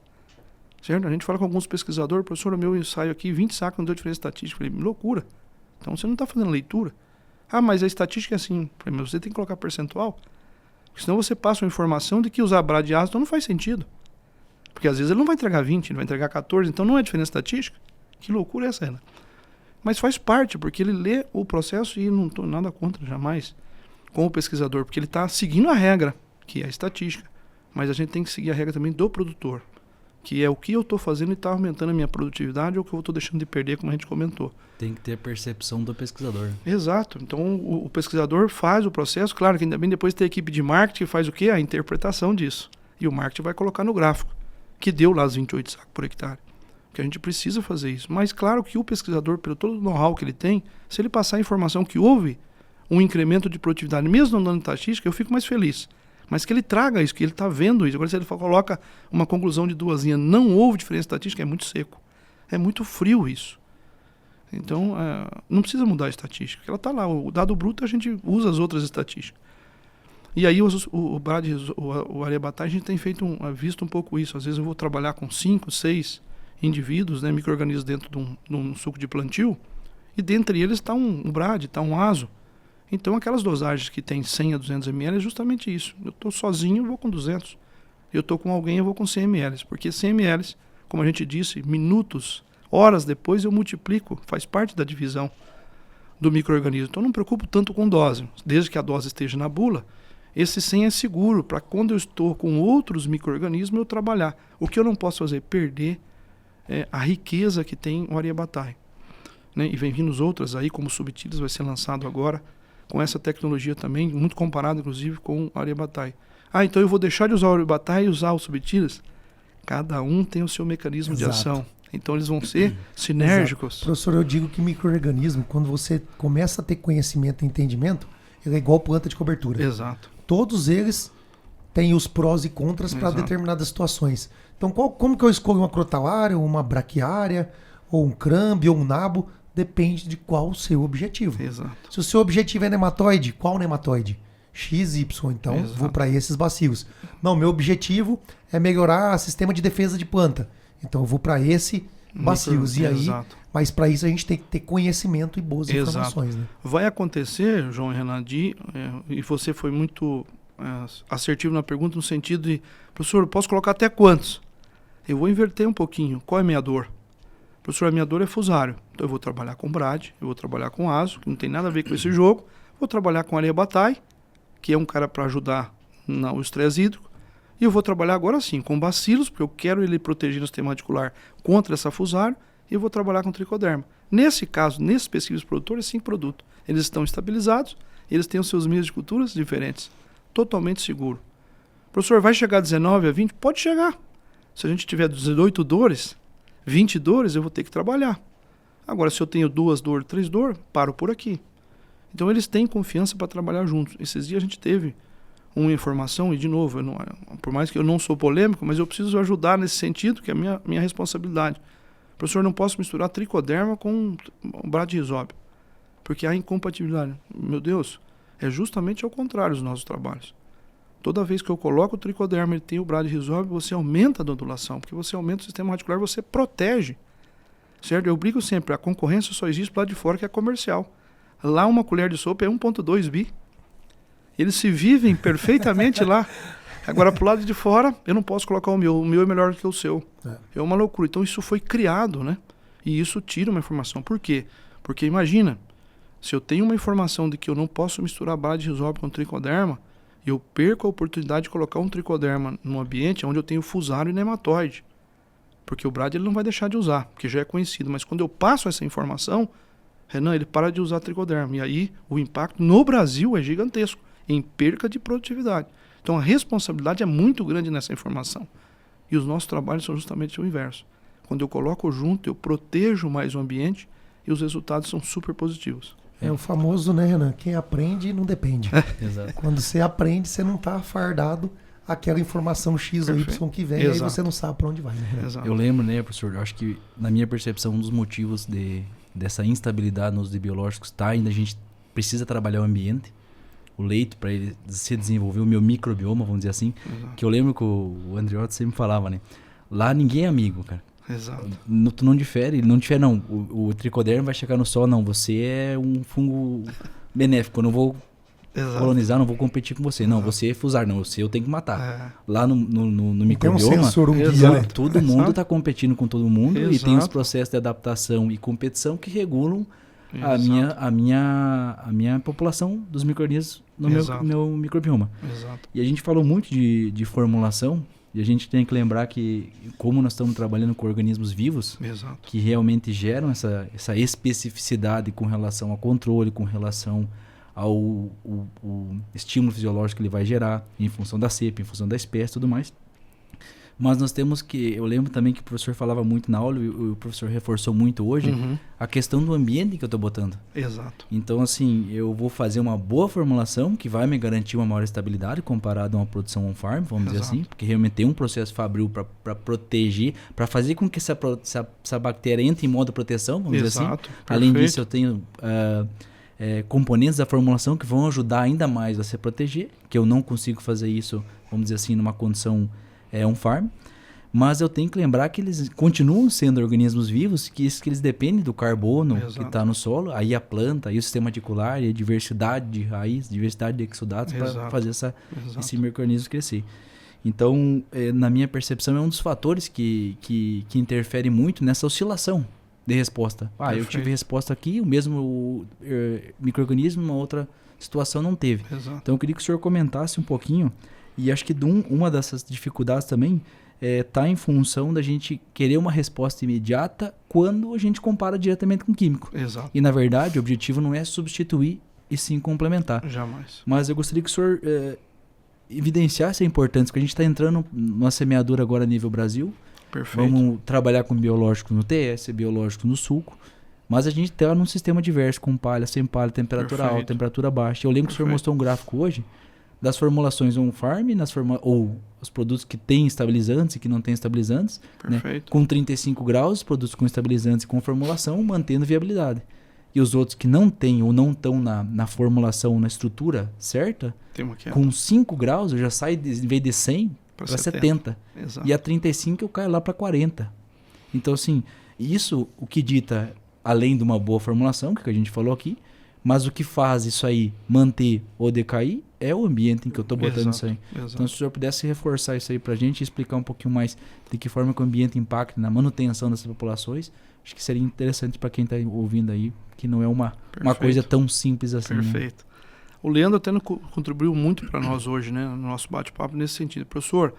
Speaker 4: Certo? A gente fala com alguns pesquisadores, professor, o meu ensaio aqui, 20 sacos não deu diferença estatística. Eu falei, loucura. Então você não está fazendo leitura. Ah, mas a estatística é assim. Eu falei, mas você tem que colocar percentual. Porque senão você passa uma informação de que usar bradiazo não faz sentido. Porque às vezes ele não vai entregar 20, ele vai entregar 14, então não é diferença estatística. Que loucura é essa, Ana? Mas faz parte, porque ele lê o processo e não estou nada contra, jamais, com o pesquisador, porque ele está seguindo a regra, que é a estatística. Mas a gente tem que seguir a regra também do produtor, que é o que eu estou fazendo e está aumentando a minha produtividade ou o que eu estou deixando de perder, como a gente comentou.
Speaker 3: Tem que ter percepção do pesquisador.
Speaker 4: Exato. Então o pesquisador faz o processo, claro que ainda bem depois tem a equipe de marketing que faz o quê? A interpretação disso. E o marketing vai colocar no gráfico, que deu lá os 28 sacos por hectare. que a gente precisa fazer isso. Mas claro que o pesquisador, pelo todo o know-how que ele tem, se ele passar a informação que houve um incremento de produtividade, mesmo não dando estatística, eu fico mais feliz. Mas que ele traga isso, que ele está vendo isso. Agora, se ele coloca uma conclusão de 2 linhas, não houve diferença estatística, é muito seco. É muito frio isso. Então, não precisa mudar a estatística. Ela está lá. O dado bruto, a gente usa as outras estatísticas. E aí, o Areabatai, a gente tem visto um pouco isso. Às vezes eu vou trabalhar com 5, 6 indivíduos, né, micro-organismos dentro de um suco de plantio, e dentre eles está um brad, está um azo. Então, aquelas dosagens que tem 100 a 200 ml é justamente isso. Eu estou sozinho, eu vou com 200. Eu estou com alguém, eu vou com 100 ml. Porque 100 ml, como a gente disse, minutos, horas depois eu multiplico, faz parte da divisão do micro-organismo. Então, eu não me preocupo tanto com dose. Desde que a dose esteja na bula, esse 100 é seguro para quando eu estou com outros micro-organismos eu trabalhar. O que eu não posso fazer? Perder a riqueza que tem o Areabatai. Né? E vem vindo os outras aí, como o Subtilis vai ser lançado agora, com essa tecnologia também, muito comparado inclusive com o Areabatai. Então eu vou deixar de usar o Areabatai e usar o Subtilis? Cada um tem o seu mecanismo de ação. Então eles vão ser sinérgicos.
Speaker 2: Exato. Professor, eu digo que micro-organismo, quando você começa a ter conhecimento e entendimento, ele é igual planta de cobertura.
Speaker 4: Exato.
Speaker 2: Todos eles têm os prós e contras para determinadas situações. Então, como que eu escolho uma crotalária, uma braquiária, ou um crambe, ou um nabo? Depende de qual o seu objetivo.
Speaker 4: Exato.
Speaker 2: Se o seu objetivo é nematóide, qual nematóide? X, Y. Então, vou para esses bacilos. Não, meu objetivo é melhorar o sistema de defesa de planta. Então, eu vou para esse bacilos. E aí, mas para isso a gente tem que ter conhecimento e boas informações. Né?
Speaker 4: Vai acontecer, João e Renan, e você foi muito assertivo na pergunta no sentido de, professor, eu posso colocar até quantos? Eu vou inverter um pouquinho. Qual é a minha dor? Professor, a minha dor é fusário. Então eu vou trabalhar com brad, eu vou trabalhar com azo, que não tem nada a ver com esse jogo. Vou trabalhar com Areabatai, que é um cara para ajudar no estresse hídrico. E eu vou trabalhar agora sim com bacilos, porque eu quero ele proteger o sistema radicular contra essa fusário. E eu vou trabalhar com tricoderma. Nesse caso, nesses pesquisas produtores, 5 produtos. Eles estão estabilizados, eles têm os seus meios de culturas diferentes. Totalmente seguro. Professor, vai chegar a 19 a 20? Pode chegar. Se a gente tiver 18 dores, 20 dores, eu vou ter que trabalhar. Agora, se eu tenho 2 dores, 3 dores, paro por aqui. Então, eles têm confiança para trabalhar juntos. Esses dias a gente teve uma informação, e de novo, por mais que eu não sou polêmico, mas eu preciso ajudar nesse sentido, que é a minha responsabilidade. Professor, não posso misturar tricoderma com bradyrhizóbio, porque há incompatibilidade. Meu Deus, é justamente ao contrário os nossos trabalhos. Toda vez que eu coloco o tricoderma e tem o bradyrhizóbio, você aumenta a nodulação, porque você aumenta o sistema radicular, você protege. Certo? Eu brigo sempre, a concorrência só existe do lado de fora, que é comercial. Lá uma colher de sopa é 1,2 bi. Eles se vivem perfeitamente lá. Agora, pro lado de fora, eu não posso colocar o meu é melhor que o seu. É uma loucura. Então, isso foi criado, né? E isso tira uma informação. Por quê? Porque, imagina, se eu tenho uma informação de que eu não posso misturar bradyrhizóbio com tricoderma, eu perco a oportunidade de colocar um tricoderma num ambiente onde eu tenho fusário e nematóide. Porque o brad ele não vai deixar de usar, porque já é conhecido. Mas quando eu passo essa informação, Renan, ele para de usar tricoderma. E aí, o impacto no Brasil é gigantesco, em perca de produtividade. Então a responsabilidade é muito grande nessa informação. E os nossos trabalhos são justamente o inverso. Quando eu coloco junto, eu protejo mais o ambiente e os resultados são super positivos.
Speaker 2: É o famoso, né, Renan? Quem aprende não depende.
Speaker 3: Exato.
Speaker 2: Quando você aprende, você não está fardado aquela informação X ou Y que vem, e aí você não sabe para onde vai. Né, Renan?
Speaker 3: Eu lembro, né, professor, eu acho que na minha percepção um dos motivos dessa instabilidade nos biológicos ainda a gente precisa trabalhar o ambiente. O leito, para ele se desenvolver, o meu microbioma, vamos dizer assim. Exato. Que eu lembro que o Andriotti sempre falava, né? Lá ninguém é amigo, cara.
Speaker 4: Exato.
Speaker 3: Tu não difere, não. O tricoderma vai chegar no sol, não. Você é um fungo benéfico, eu não vou colonizar, não vou competir com você. Não, você é fusar, não. Eu tenho que matar. Lá no microbioma,
Speaker 2: tem um sensor, guia, né?
Speaker 3: Todo mundo está competindo com todo mundo. Exato. E tem os processos de adaptação e competição que regulam a minha população dos micro-organismos no meu microbioma.
Speaker 4: Exato.
Speaker 3: E a gente falou muito de formulação, e a gente tem que lembrar que, como nós estamos trabalhando com organismos vivos,
Speaker 4: Exato.
Speaker 3: Que realmente geram essa especificidade com relação ao controle, com relação ao o estímulo fisiológico que ele vai gerar, em função da cepa, em função da espécie e tudo mais. Mas nós temos que... Eu lembro também que o professor falava muito na aula, e o professor reforçou muito hoje, a questão do ambiente que eu estou botando.
Speaker 4: Exato.
Speaker 3: Então, assim, eu vou fazer uma boa formulação que vai me garantir uma maior estabilidade comparado a uma produção on-farm, vamos dizer assim, porque realmente tem um processo fabril para proteger, para fazer com que essa bactéria entre em modo de proteção, vamos dizer assim. Além disso, eu tenho componentes da formulação que vão ajudar ainda mais a se proteger, que eu não consigo fazer isso, vamos dizer assim, numa condição on-farm. Mas eu tenho que lembrar que eles continuam sendo organismos vivos, que eles dependem do carbono que está no solo, aí a planta, aí o sistema radicular, aí a diversidade de raiz, diversidade de exudatos para fazer esse micro-organismo crescer. Então, na minha percepção, é um dos fatores que interfere muito nessa oscilação de resposta. Eu tive resposta aqui, o mesmo micro-organismo, uma outra situação não teve. Então, eu queria que o senhor comentasse um pouquinho, e acho que uma dessas dificuldades também está em função da gente querer uma resposta imediata quando a gente compara diretamente com químico.
Speaker 4: Exato.
Speaker 3: E, na verdade, o objetivo não é substituir e sim complementar.
Speaker 4: Jamais.
Speaker 3: Mas eu gostaria que o senhor evidenciasse a importância, porque a gente está entrando numa semeadura agora a nível Brasil.
Speaker 4: Perfeito.
Speaker 3: Vamos trabalhar com biológicos no TS, biológicos no suco, mas a gente está num sistema diverso, com palha, sem palha, temperatura alta, temperatura baixa. Eu lembro que o senhor mostrou um gráfico hoje das formulações on-farm, ou os produtos que têm estabilizantes e que não têm estabilizantes, né? Com 35 graus, produtos com estabilizantes e com formulação, mantendo viabilidade. E os outros que não têm ou não estão na formulação, na estrutura certa, com 5 graus eu já saio, em vez de 100, para 70.
Speaker 4: Exato.
Speaker 3: E a 35 eu caio lá para 40. Então, assim, isso o que dita, além de uma boa formulação, que a gente falou aqui, mas o que faz isso aí manter ou decair é o ambiente em que eu estou botando isso aí.
Speaker 4: Exato.
Speaker 3: Então, se o senhor pudesse reforçar isso aí para a gente e explicar um pouquinho mais de que forma que o ambiente impacta na manutenção dessas populações, acho que seria interessante para quem está ouvindo aí, que não é uma coisa tão simples assim.
Speaker 4: Perfeito. Né? O Leandro até contribuiu muito para nós hoje, né, no nosso bate-papo nesse sentido. Professor,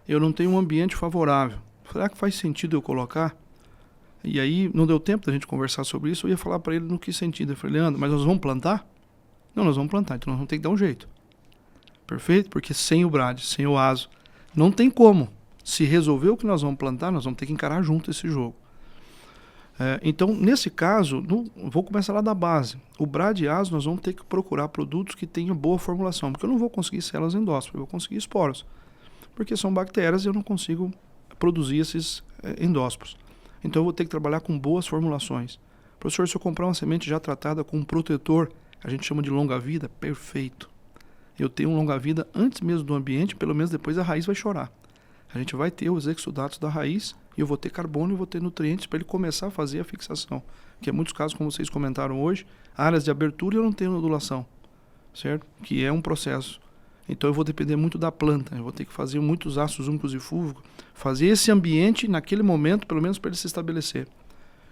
Speaker 4: eu não tenho um ambiente favorável. Será que faz sentido eu colocar? E aí, não deu tempo da gente conversar sobre isso, eu ia falar para ele no que sentido. Eu falei, Leandro, mas nós vamos plantar? Não, nós vamos plantar, então nós vamos ter que dar um jeito. Perfeito? Porque sem o Brad, sem o Azo, não tem como. Se resolver o que nós vamos plantar, nós vamos ter que encarar junto esse jogo. Então, nesse caso, vou começar lá da base. O Brad e Azo, nós vamos ter que procurar produtos que tenham boa formulação, porque eu não vou conseguir células endósporas, eu vou conseguir esporos. Porque são bactérias e eu não consigo produzir esses endósporos. Então, eu vou ter que trabalhar com boas formulações. Professor, se eu comprar uma semente já tratada com um protetor, a gente chama de longa-vida, perfeito. Eu tenho um longa-vida antes mesmo do ambiente, pelo menos depois a raiz vai chorar. A gente vai ter os exudatos da raiz e eu vou ter carbono e vou ter nutrientes para ele começar a fazer a fixação. Que em muitos casos, como vocês comentaram hoje, áreas de abertura eu não tenho nodulação, certo? Que é um processo. Então eu vou depender muito da planta, eu vou ter que fazer muitos ácidos úmicos e fúlvicos, fazer esse ambiente naquele momento, pelo menos para ele se estabelecer.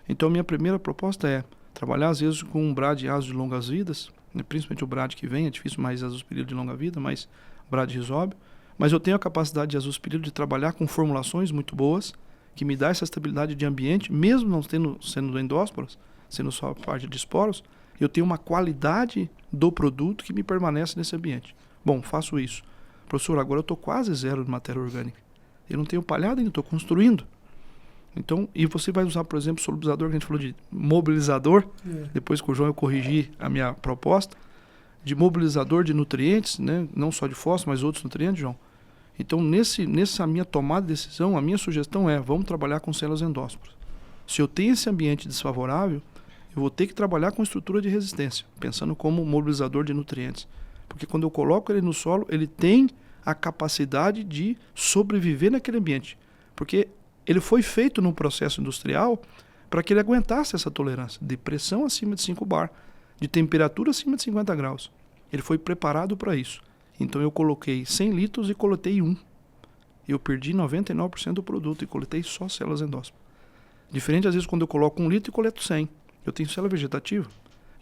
Speaker 4: Então minha primeira proposta é trabalhar às vezes com um Brad e Azo de longas vidas, né? Principalmente o Brad que vem, é difícil mais azospirilo de longa vida, mas Brad risóbio. Mas eu tenho a capacidade de azospirilo de trabalhar com formulações muito boas, que me dá essa estabilidade de ambiente, mesmo não sendo endósporos, sendo só a parte de esporos, eu tenho uma qualidade do produto que me permanece nesse ambiente. Bom, faço isso. Professor, agora eu estou quase zero de matéria orgânica. Eu não tenho palhada ainda, estou construindo. Então, e você vai usar, por exemplo, solubilizador, que a gente falou de mobilizador, depois com o João eu corrigi a minha proposta, de mobilizador de nutrientes, né? Não só de fósforo, mas outros nutrientes, João. Então, nessa minha tomada de decisão, a minha sugestão é, vamos trabalhar com células endósporas. Se eu tenho esse ambiente desfavorável, eu vou ter que trabalhar com estrutura de resistência, pensando como mobilizador de nutrientes. Porque quando eu coloco ele no solo, ele tem a capacidade de sobreviver naquele ambiente. Porque ele foi feito num processo industrial para que ele aguentasse essa tolerância de pressão acima de 5 bar, de temperatura acima de 50 graus. Ele foi preparado para isso. Então eu coloquei 100 litros e coletei 1. Eu perdi 99% do produto e coletei só células endósporas. Diferente às vezes quando eu coloco 1 litro e coleto 100. Eu tenho célula vegetativa.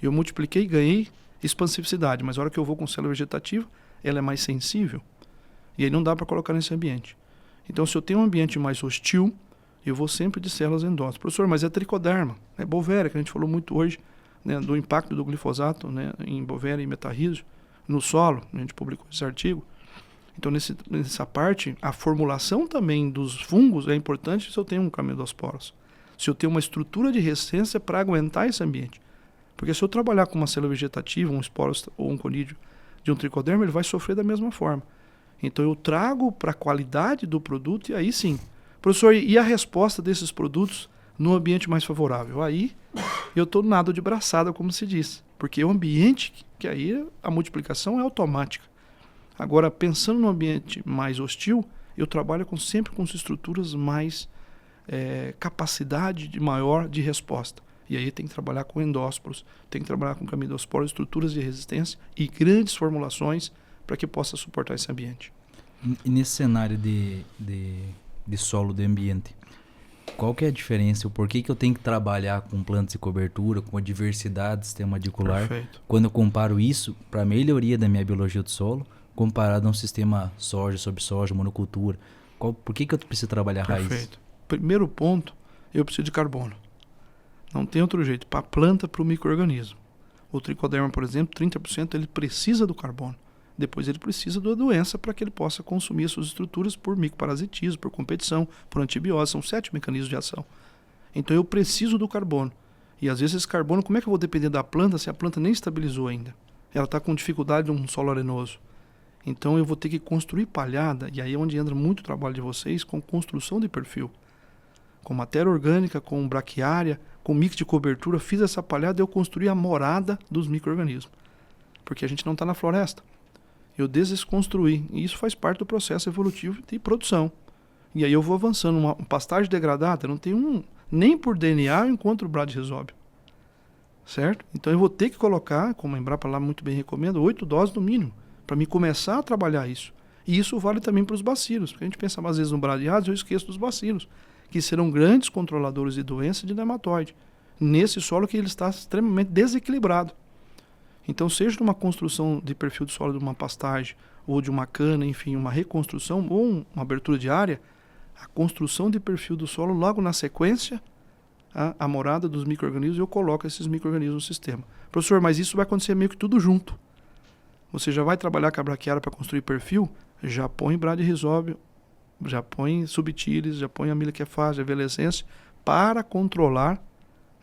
Speaker 4: Eu multipliquei e ganhei expansividade, mas a hora que eu vou com célula vegetativa, ela é mais sensível. E aí não dá para colocar nesse ambiente. Então se eu tenho um ambiente mais hostil, eu vou sempre de células endósporas. Professor, mas é tricoderma, é Bovéria, que a gente falou muito hoje, né, do impacto do glifosato, né, em Bovéria e metarrísio no solo, a gente publicou esse artigo. Então, nessa parte, a formulação também dos fungos é importante se eu tenho um camidosporos. Se eu tenho uma estrutura de resistência para aguentar esse ambiente. Porque se eu trabalhar com uma célula vegetativa, um esporos ou um conídeo de um tricoderma, ele vai sofrer da mesma forma. Então, eu trago para a qualidade do produto e aí sim. Professor, e a resposta desses produtos no ambiente mais favorável? Aí eu estou nado de braçada, como se diz. Porque é um ambiente que aí a multiplicação é automática. Agora, pensando no ambiente mais hostil, eu trabalho sempre com estruturas mais capacidade maior de resposta. E aí tem que trabalhar com endósporos, tem que trabalhar com camidosporos, estruturas de resistência e grandes formulações para que possa suportar esse ambiente.
Speaker 3: E nesse cenário de solo de ambiente, qual que é a diferença? O porquê que eu tenho que trabalhar com plantas de cobertura, com a diversidade do sistema radicular,
Speaker 4: Perfeito.
Speaker 3: quando eu comparo isso para a melhoria da minha biologia do solo, comparado a um sistema soja sobre soja, monocultura? Por que eu preciso trabalhar a raiz?
Speaker 4: Perfeito. Primeiro ponto, eu preciso de carbono. Não tem outro jeito. Para a planta, para o micro-organismo. O tricoderma, por exemplo, 30% ele precisa do carbono. Depois ele precisa da doença para que ele possa consumir as suas estruturas por microparasitismo, por competição, por antibiose. São 7 mecanismos de ação. Então eu preciso do carbono. E às vezes esse carbono, como é que eu vou depender da planta se a planta nem estabilizou ainda? Ela está com dificuldade num solo arenoso. Então eu vou ter que construir palhada, e aí é onde entra muito o trabalho de vocês com construção de perfil. Com matéria orgânica, com braquiária, com mix de cobertura, fiz essa palhada e eu construí a morada dos micro-organismos. Porque a gente não está na floresta. Eu desconstruí, e isso faz parte do processo evolutivo de produção. E aí eu vou avançando. Uma pastagem degradada, não tem nem por DNA eu encontro o bradyrhizóbio. Certo? Então eu vou ter que colocar, como a Embrapa lá muito bem recomenda, 8 doses no mínimo, para me começar a trabalhar isso. E isso vale também para os bacilos, porque a gente pensa às vezes no bradiáceos, eu esqueço dos bacilos, que serão grandes controladores de doença de nematóide, nesse solo que ele está extremamente desequilibrado. Então, seja numa construção de perfil de solo de uma pastagem, ou de uma cana, enfim, uma reconstrução, ou uma abertura de área, a construção de perfil do solo, logo na sequência, a morada dos micro-organismos, eu coloco esses micro-organismos no sistema. Professor, mas isso vai acontecer meio que tudo junto. Você já vai trabalhar com a braquiária para construir perfil, já põe bradyrhizóbio, já põe subtilis, já põe amiloquefase, avelescência, para controlar,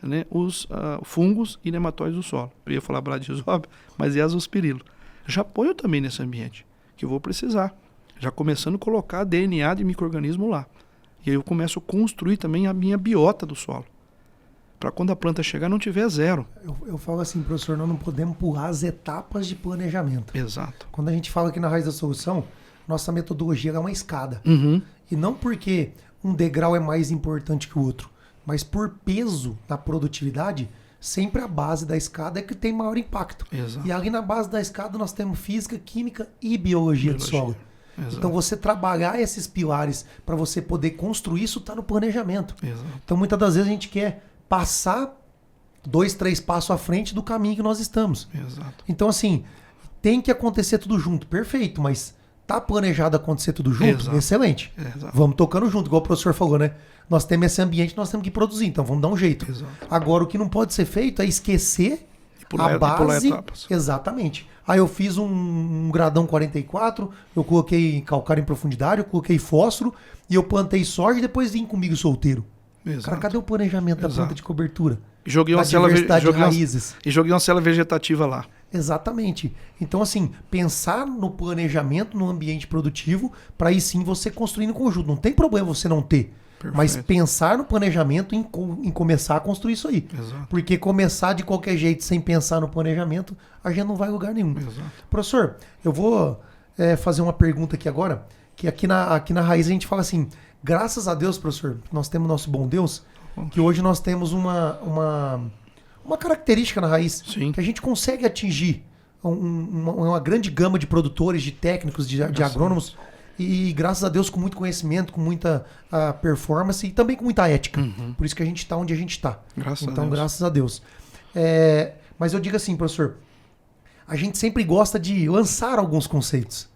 Speaker 4: né, os fungos e nematóides do solo. Eu ia falar bradyrhizóbio, mas é azospirilo. Já ponho também nesse ambiente, que eu vou precisar. Já começando a colocar DNA de micro-organismo lá. E aí eu começo a construir também a minha biota do solo. Para quando a planta chegar não tiver zero.
Speaker 2: Eu falo assim, professor, nós não podemos pular as etapas de planejamento.
Speaker 4: Exato.
Speaker 2: Quando a gente fala aqui na Raiz da Solução, nossa metodologia é uma escada.
Speaker 4: Uhum.
Speaker 2: E não porque um degrau é mais importante que o outro, mas por peso na produtividade, sempre a base da escada é que tem maior impacto.
Speaker 4: Exato.
Speaker 2: E ali na base da escada nós temos física, química e biologia do solo.
Speaker 4: Exato.
Speaker 2: Então você trabalhar esses pilares para você poder construir, isso está no planejamento.
Speaker 4: Exato.
Speaker 2: Então muitas das vezes a gente quer passar 2, 3 passos à frente do caminho que nós estamos.
Speaker 4: Exato.
Speaker 2: Então assim, tem que acontecer tudo junto, perfeito, mas tá planejado acontecer tudo junto?
Speaker 4: Exato.
Speaker 2: Excelente.
Speaker 4: Exato.
Speaker 2: Vamos tocando junto, igual o professor falou, né? Nós temos esse ambiente, nós temos que produzir, então vamos dar um jeito.
Speaker 4: Exato.
Speaker 2: Agora, o que não pode ser feito é esquecer
Speaker 4: pular
Speaker 2: a base.
Speaker 4: etapas.
Speaker 2: Exatamente. Aí eu fiz um gradão 44, eu coloquei calcário em profundidade, eu coloquei fósforo e eu plantei soja e depois vim comigo solteiro.
Speaker 4: Exato.
Speaker 2: Cara, cadê o planejamento da
Speaker 4: Exato.
Speaker 2: planta de cobertura?
Speaker 4: Joguei uma
Speaker 2: Da
Speaker 4: célula
Speaker 2: diversidade de raízes.
Speaker 4: e joguei uma célula vegetativa lá.
Speaker 2: Exatamente. Então, assim, pensar no planejamento, no ambiente produtivo, para aí sim você construir no conjunto. Não tem problema você não ter.
Speaker 4: Perfeito.
Speaker 2: Mas pensar no planejamento em começar a construir isso aí.
Speaker 4: Exato.
Speaker 2: Porque começar de qualquer jeito sem pensar no planejamento, a gente não vai a lugar nenhum.
Speaker 4: Exato.
Speaker 2: Professor, eu vou fazer uma pergunta aqui agora, que aqui na Raiz a gente fala assim, graças a Deus, professor, nós temos nosso bom Deus, que hoje nós temos uma característica na Raiz,
Speaker 4: Sim.
Speaker 2: que a gente consegue atingir uma grande gama de produtores, de técnicos, de agrônomos, e graças a Deus com muito conhecimento, com muita performance e também com muita ética.
Speaker 4: Uhum.
Speaker 2: Por isso que a gente está onde a gente está.
Speaker 4: Graças a
Speaker 2: Então,
Speaker 4: Deus.
Speaker 2: graças a Deus. Mas eu digo assim, professor, a gente sempre gosta de lançar alguns conceitos.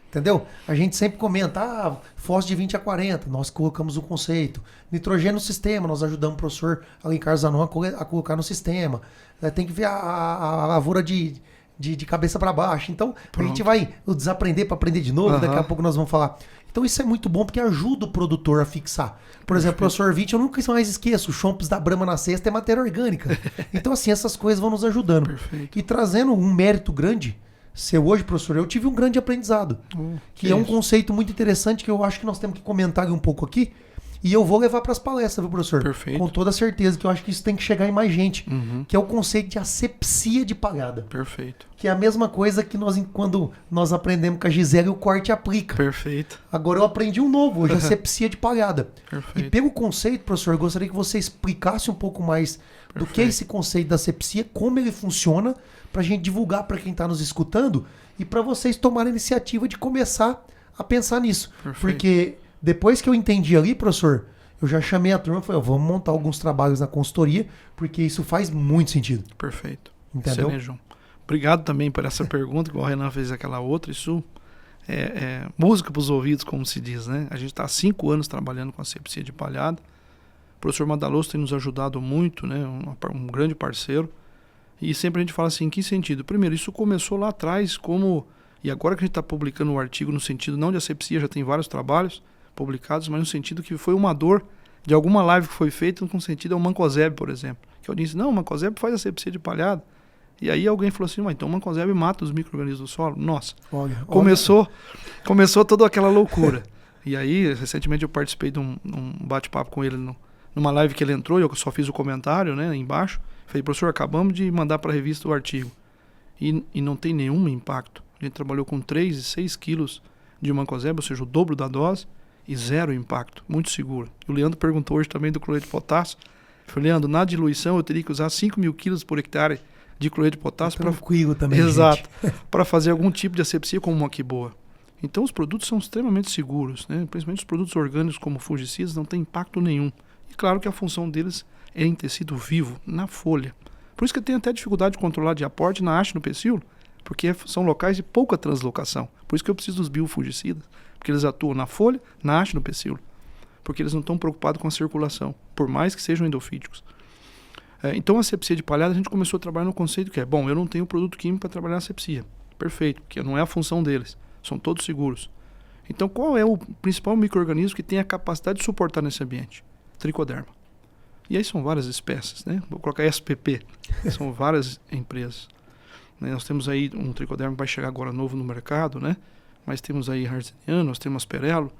Speaker 2: Entendeu? A gente sempre comenta, fósforo de 20 a 40, nós colocamos o conceito. Nitrogênio no sistema, nós ajudamos o professor Alencar Zanon a colocar no sistema. Tem que ver a lavoura de de cabeça para baixo. Então,
Speaker 4: Pronto.
Speaker 2: a gente vai desaprender para aprender de novo, daqui a pouco nós vamos falar. Então isso é muito bom porque ajuda o produtor a fixar. Por exemplo, o professor Witt, eu nunca mais esqueço, o chomps da Brahma na cesta é matéria orgânica. Então assim, essas coisas vão nos ajudando.
Speaker 4: Perfeito.
Speaker 2: E trazendo um mérito grande, seu hoje, professor, eu tive um grande aprendizado. Que é um conceito muito interessante que eu acho que nós temos que comentar um pouco aqui. E eu vou levar para as palestras, viu, professor?
Speaker 4: Perfeito.
Speaker 2: Com toda certeza, que eu acho que isso tem que chegar em mais gente. Que é o conceito de asepsia de palhada.
Speaker 4: Perfeito.
Speaker 2: Que é a mesma coisa que quando nós aprendemos com a Gisele, o corte aplica.
Speaker 4: Perfeito.
Speaker 2: Agora eu aprendi um novo, hoje asepsia de palhada.
Speaker 4: Perfeito.
Speaker 2: E pelo conceito, professor, eu gostaria que você explicasse um pouco mais do que é esse conceito da asepsia, como ele funciona, para a gente divulgar para quem está nos escutando e para vocês tomarem a iniciativa de começar a pensar nisso.
Speaker 4: Perfeito.
Speaker 2: Porque depois que eu entendi ali, professor, eu já chamei a turma e falei, vamos montar alguns trabalhos na consultoria, porque isso faz muito sentido.
Speaker 4: Perfeito.
Speaker 2: Entendeu?
Speaker 4: Excelente, João. Obrigado também por essa pergunta, igual o Renan fez aquela outra. Isso é música para os ouvidos, como se diz, né? A gente está há 5 anos trabalhando com asepsia de palhada. O professor Madaloso tem nos ajudado muito, né? Um grande parceiro. E sempre a gente fala assim, em que sentido? Primeiro, isso começou lá atrás como... E agora que a gente está publicando um artigo no sentido não de asepsia, já tem vários trabalhos publicados, mas no sentido que foi uma dor de alguma live que foi feita com sentido ao Mancozeb, por exemplo. Que eu disse, não, o Mancozeb faz asepsia de palhada. E aí alguém falou assim, mas então o Mancozeb mata os micro-organismos do solo? Nossa, começou toda aquela loucura. E aí, recentemente eu participei de um bate-papo com ele numa live que ele entrou, e eu só fiz o comentário, né, embaixo. Falei, professor, acabamos de mandar para a revista o artigo. E não tem nenhum impacto. A gente trabalhou com 3 e 6 quilos de Mancozeb, ou seja, o dobro da dose, e 0 impacto, muito seguro. E o Leandro perguntou hoje também do cloreto de potássio. Eu falei, Leandro, na diluição eu teria que usar 5.000 quilos por hectare de cloreto de potássio para fazer algum tipo de asepsia como uma boa. Então os produtos são extremamente seguros, né? Principalmente os produtos orgânicos como fungicidas não tem impacto nenhum. E claro que a função deles é em tecido vivo, na folha. Por isso que eu tenho até dificuldade de controlar de aporte na haste e no pecíolo, porque são locais de pouca translocação. Por isso que eu preciso dos biofungicidas, porque eles atuam na folha, na haste e no pecíolo. Porque eles não estão preocupados com a circulação, por mais que sejam endofíticos. Então a asepsia de palhada a gente começou a trabalhar no conceito que é, bom, eu não tenho produto químico para trabalhar a asepsia. Perfeito, porque não é a função deles. São todos seguros. Então qual é o principal micro-organismo que tem a capacidade de suportar nesse ambiente? Tricoderma. E aí são várias espécies, né? Vou colocar SPP. São várias empresas. Nós temos aí um tricoderma que vai chegar agora novo no mercado, né? Mas temos aí Harseniano, nós temos Asperello,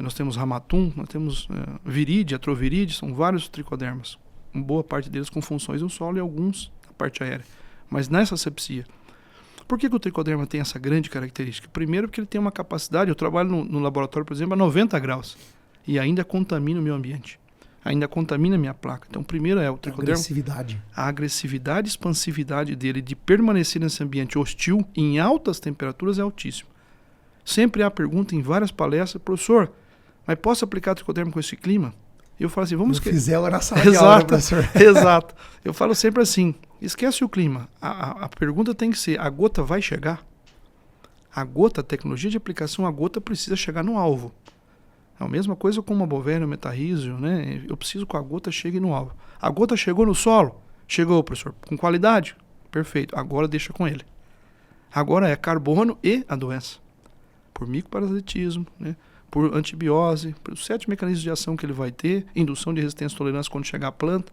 Speaker 4: nós temos Ramatum, nós temos Viride, Atroviride, são vários tricodermas. Uma boa parte deles com funções no solo e alguns na parte aérea. Mas nessa asepsia, por que o tricoderma tem essa grande característica? Primeiro porque ele tem uma capacidade, eu trabalho no laboratório, por exemplo, a 90 graus e ainda contamina o meio ambiente. Ainda contamina a minha placa. Então, primeiro é o tricoderma. A agressividade e expansividade dele de permanecer nesse ambiente hostil em altas temperaturas é altíssimo. Sempre há pergunta em várias palestras, professor, mas posso aplicar tricoderma com esse clima? Eu falo assim, vamos...
Speaker 2: fizer ela na sala de aula, professor.
Speaker 4: Exato. Eu falo sempre assim, esquece o clima. A pergunta tem que ser, a gota vai chegar? A tecnologia de aplicação, a gota precisa chegar no alvo. É a mesma coisa com uma bovéria, um metarrísio, né? Eu preciso que a gota chegue no alvo. A gota chegou no solo? Chegou, professor. Com qualidade? Perfeito. Agora deixa com ele. Agora é carbono e a doença. Por micoparasitismo, né? Por antibiose, pelos 7 mecanismos de ação que ele vai ter, indução de resistência e tolerância quando chegar a planta.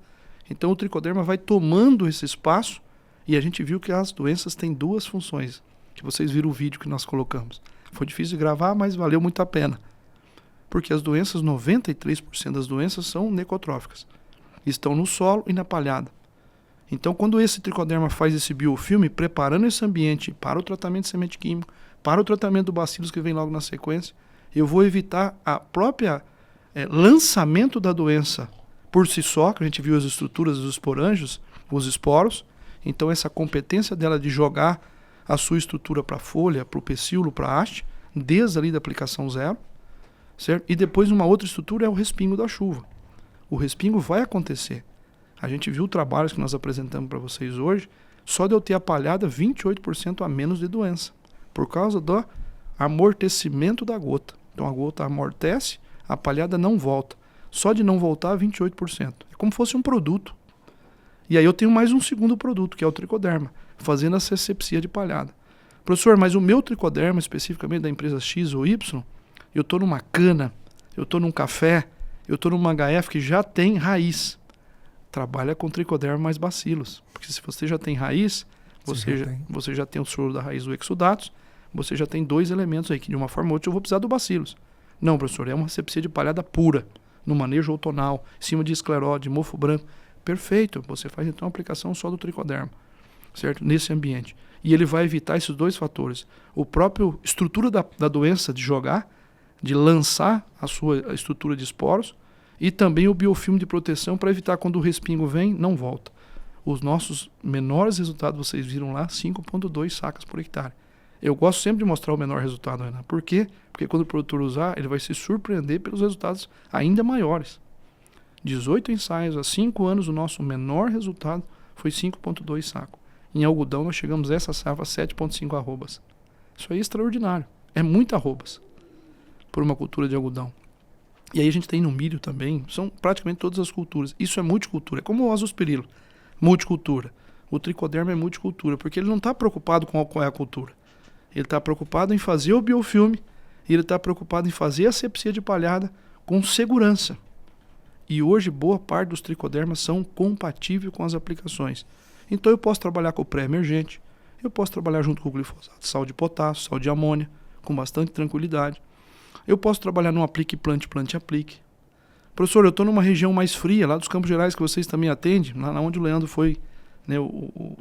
Speaker 4: Então o tricoderma vai tomando esse espaço e a gente viu que as doenças têm 2 funções, que vocês viram o vídeo que nós colocamos. Foi difícil de gravar, mas valeu muito a pena. Porque as doenças, 93% das doenças são necrotróficas. Estão no solo e na palhada. Então, quando esse tricoderma faz esse biofilme, preparando esse ambiente para o tratamento de semente químico, para o tratamento do bacilos que vem logo na sequência, eu vou evitar a própria lançamento da doença por si só, que a gente viu as estruturas dos esporângios, os esporos. Então, essa competência dela de jogar a sua estrutura para a folha, para o pecíolo, para a haste, desde ali da aplicação 0. Certo? E depois uma outra estrutura é o respingo da chuva. O respingo vai acontecer. A gente viu trabalhos que nós apresentamos para vocês hoje, só de eu ter a palhada 28% a menos de doença, por causa do amortecimento da gota. Então a gota amortece, a palhada não volta. Só de não voltar 28%. É como se fosse um produto. E aí eu tenho mais um segundo produto, que é o tricoderma. fazendo essa asepsia de palhada. Professor, mas o meu tricoderma, especificamente da empresa X ou Y, eu estou numa cana, eu estou num café, eu estou numa HF que já tem raiz. Trabalha com tricoderma mais bacilos. Porque se você já tem raiz, você já tem o soro da raiz do exudatus, você já tem 2 elementos aí, que de uma forma ou outra eu vou precisar do bacilos. Não, professor, é uma asepsia de palhada pura, no manejo outonal, em cima de escleróide, de mofo branco. Perfeito, você faz então a aplicação só do tricoderma, certo? Nesse ambiente. E ele vai evitar esses 2 fatores. O próprio estrutura da doença de jogar, de lançar a sua estrutura de esporos, e também o biofilme de proteção para evitar quando o respingo vem, não volta. Os nossos menores resultados, vocês viram lá, 5,2 sacas por hectare. Eu gosto sempre de mostrar o menor resultado, Ana. Por quê? Porque quando o produtor usar, ele vai se surpreender pelos resultados ainda maiores. 18 ensaios, há 5 anos, o nosso menor resultado foi 5,2 sacos. Em algodão, nós chegamos essa safra a 7,5 arrobas. Isso aí é extraordinário. É muita arrobas por uma cultura de algodão. E aí a gente tem no milho também, são praticamente todas as culturas. Isso é multicultura, é como o azospirilo, multicultura. O tricoderma é multicultura, porque ele não está preocupado com qual é a cultura. Ele está preocupado em fazer o biofilme, e ele está preocupado em fazer a asepsia de palhada com segurança. E hoje boa parte dos tricodermas são compatíveis com as aplicações. Então eu posso trabalhar com o pré-emergente, eu posso trabalhar junto com o glifosato, sal de potássio, sal de amônia, com bastante tranquilidade. Eu posso trabalhar no aplique, plante, aplique. Professor, eu estou numa região mais fria, lá dos Campos Gerais, que vocês também atendem, lá onde o Leandro foi, né,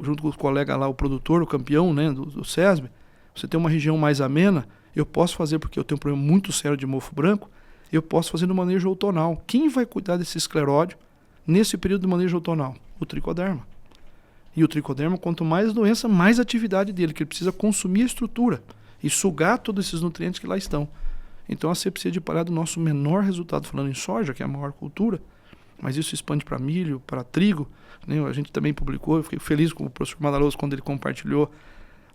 Speaker 4: junto com o colega lá, o produtor, o campeão, né, do SESB. Você tem uma região mais amena, eu posso fazer, porque eu tenho um problema muito sério de mofo branco, eu posso fazer no manejo outonal. Quem vai cuidar desse escleródio nesse período de manejo outonal? O tricoderma. E o tricoderma, quanto mais doença, mais atividade dele, que ele precisa consumir a estrutura e sugar todos esses nutrientes que lá estão. Então a asepsia de palhada é o nosso menor resultado, falando em soja, que é a maior cultura, mas isso expande para milho, para trigo, né? A gente também publicou, eu fiquei feliz com o professor Madaloso quando ele compartilhou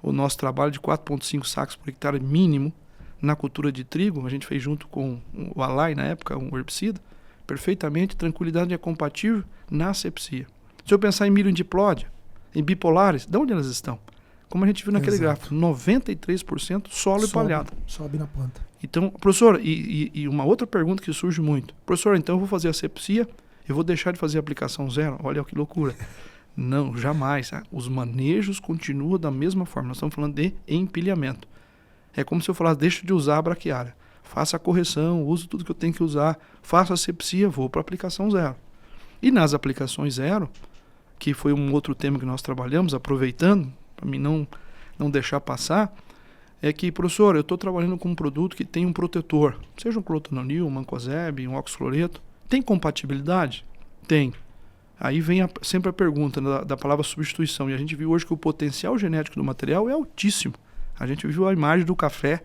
Speaker 4: o nosso trabalho de 4,5 sacos por hectare mínimo na cultura de trigo. A gente fez junto com o Alai, na época, um herbicida, perfeitamente, tranquilidade é compatível na asepsia. Se eu pensar em milho em diplódia, em bipolares, de onde elas estão? Como a gente viu naquele gráfico, 93% solo e palhada.
Speaker 2: Sobe na planta.
Speaker 4: Então, professor, e uma outra pergunta que surge muito. Professor, então eu vou fazer asepsia, eu vou deixar de fazer a aplicação zero? Olha que loucura. Não, jamais. Os manejos continuam da mesma forma. Nós estamos falando de empilhamento. É como se eu falasse, deixa de usar a braquiária. Faça a correção, uso tudo que eu tenho que usar, faça a asepsia, vou para a aplicação zero. E nas aplicações zero, que foi um outro tema que nós trabalhamos, aproveitando, para mim não deixar passar, é que, professor, eu estou trabalhando com um produto que tem um protetor, seja um clotononil, um mancozeb, um oxicloreto. Tem compatibilidade? Tem. Aí vem sempre a pergunta da palavra substituição. E a gente viu hoje que o potencial genético do material é altíssimo. A gente viu a imagem do café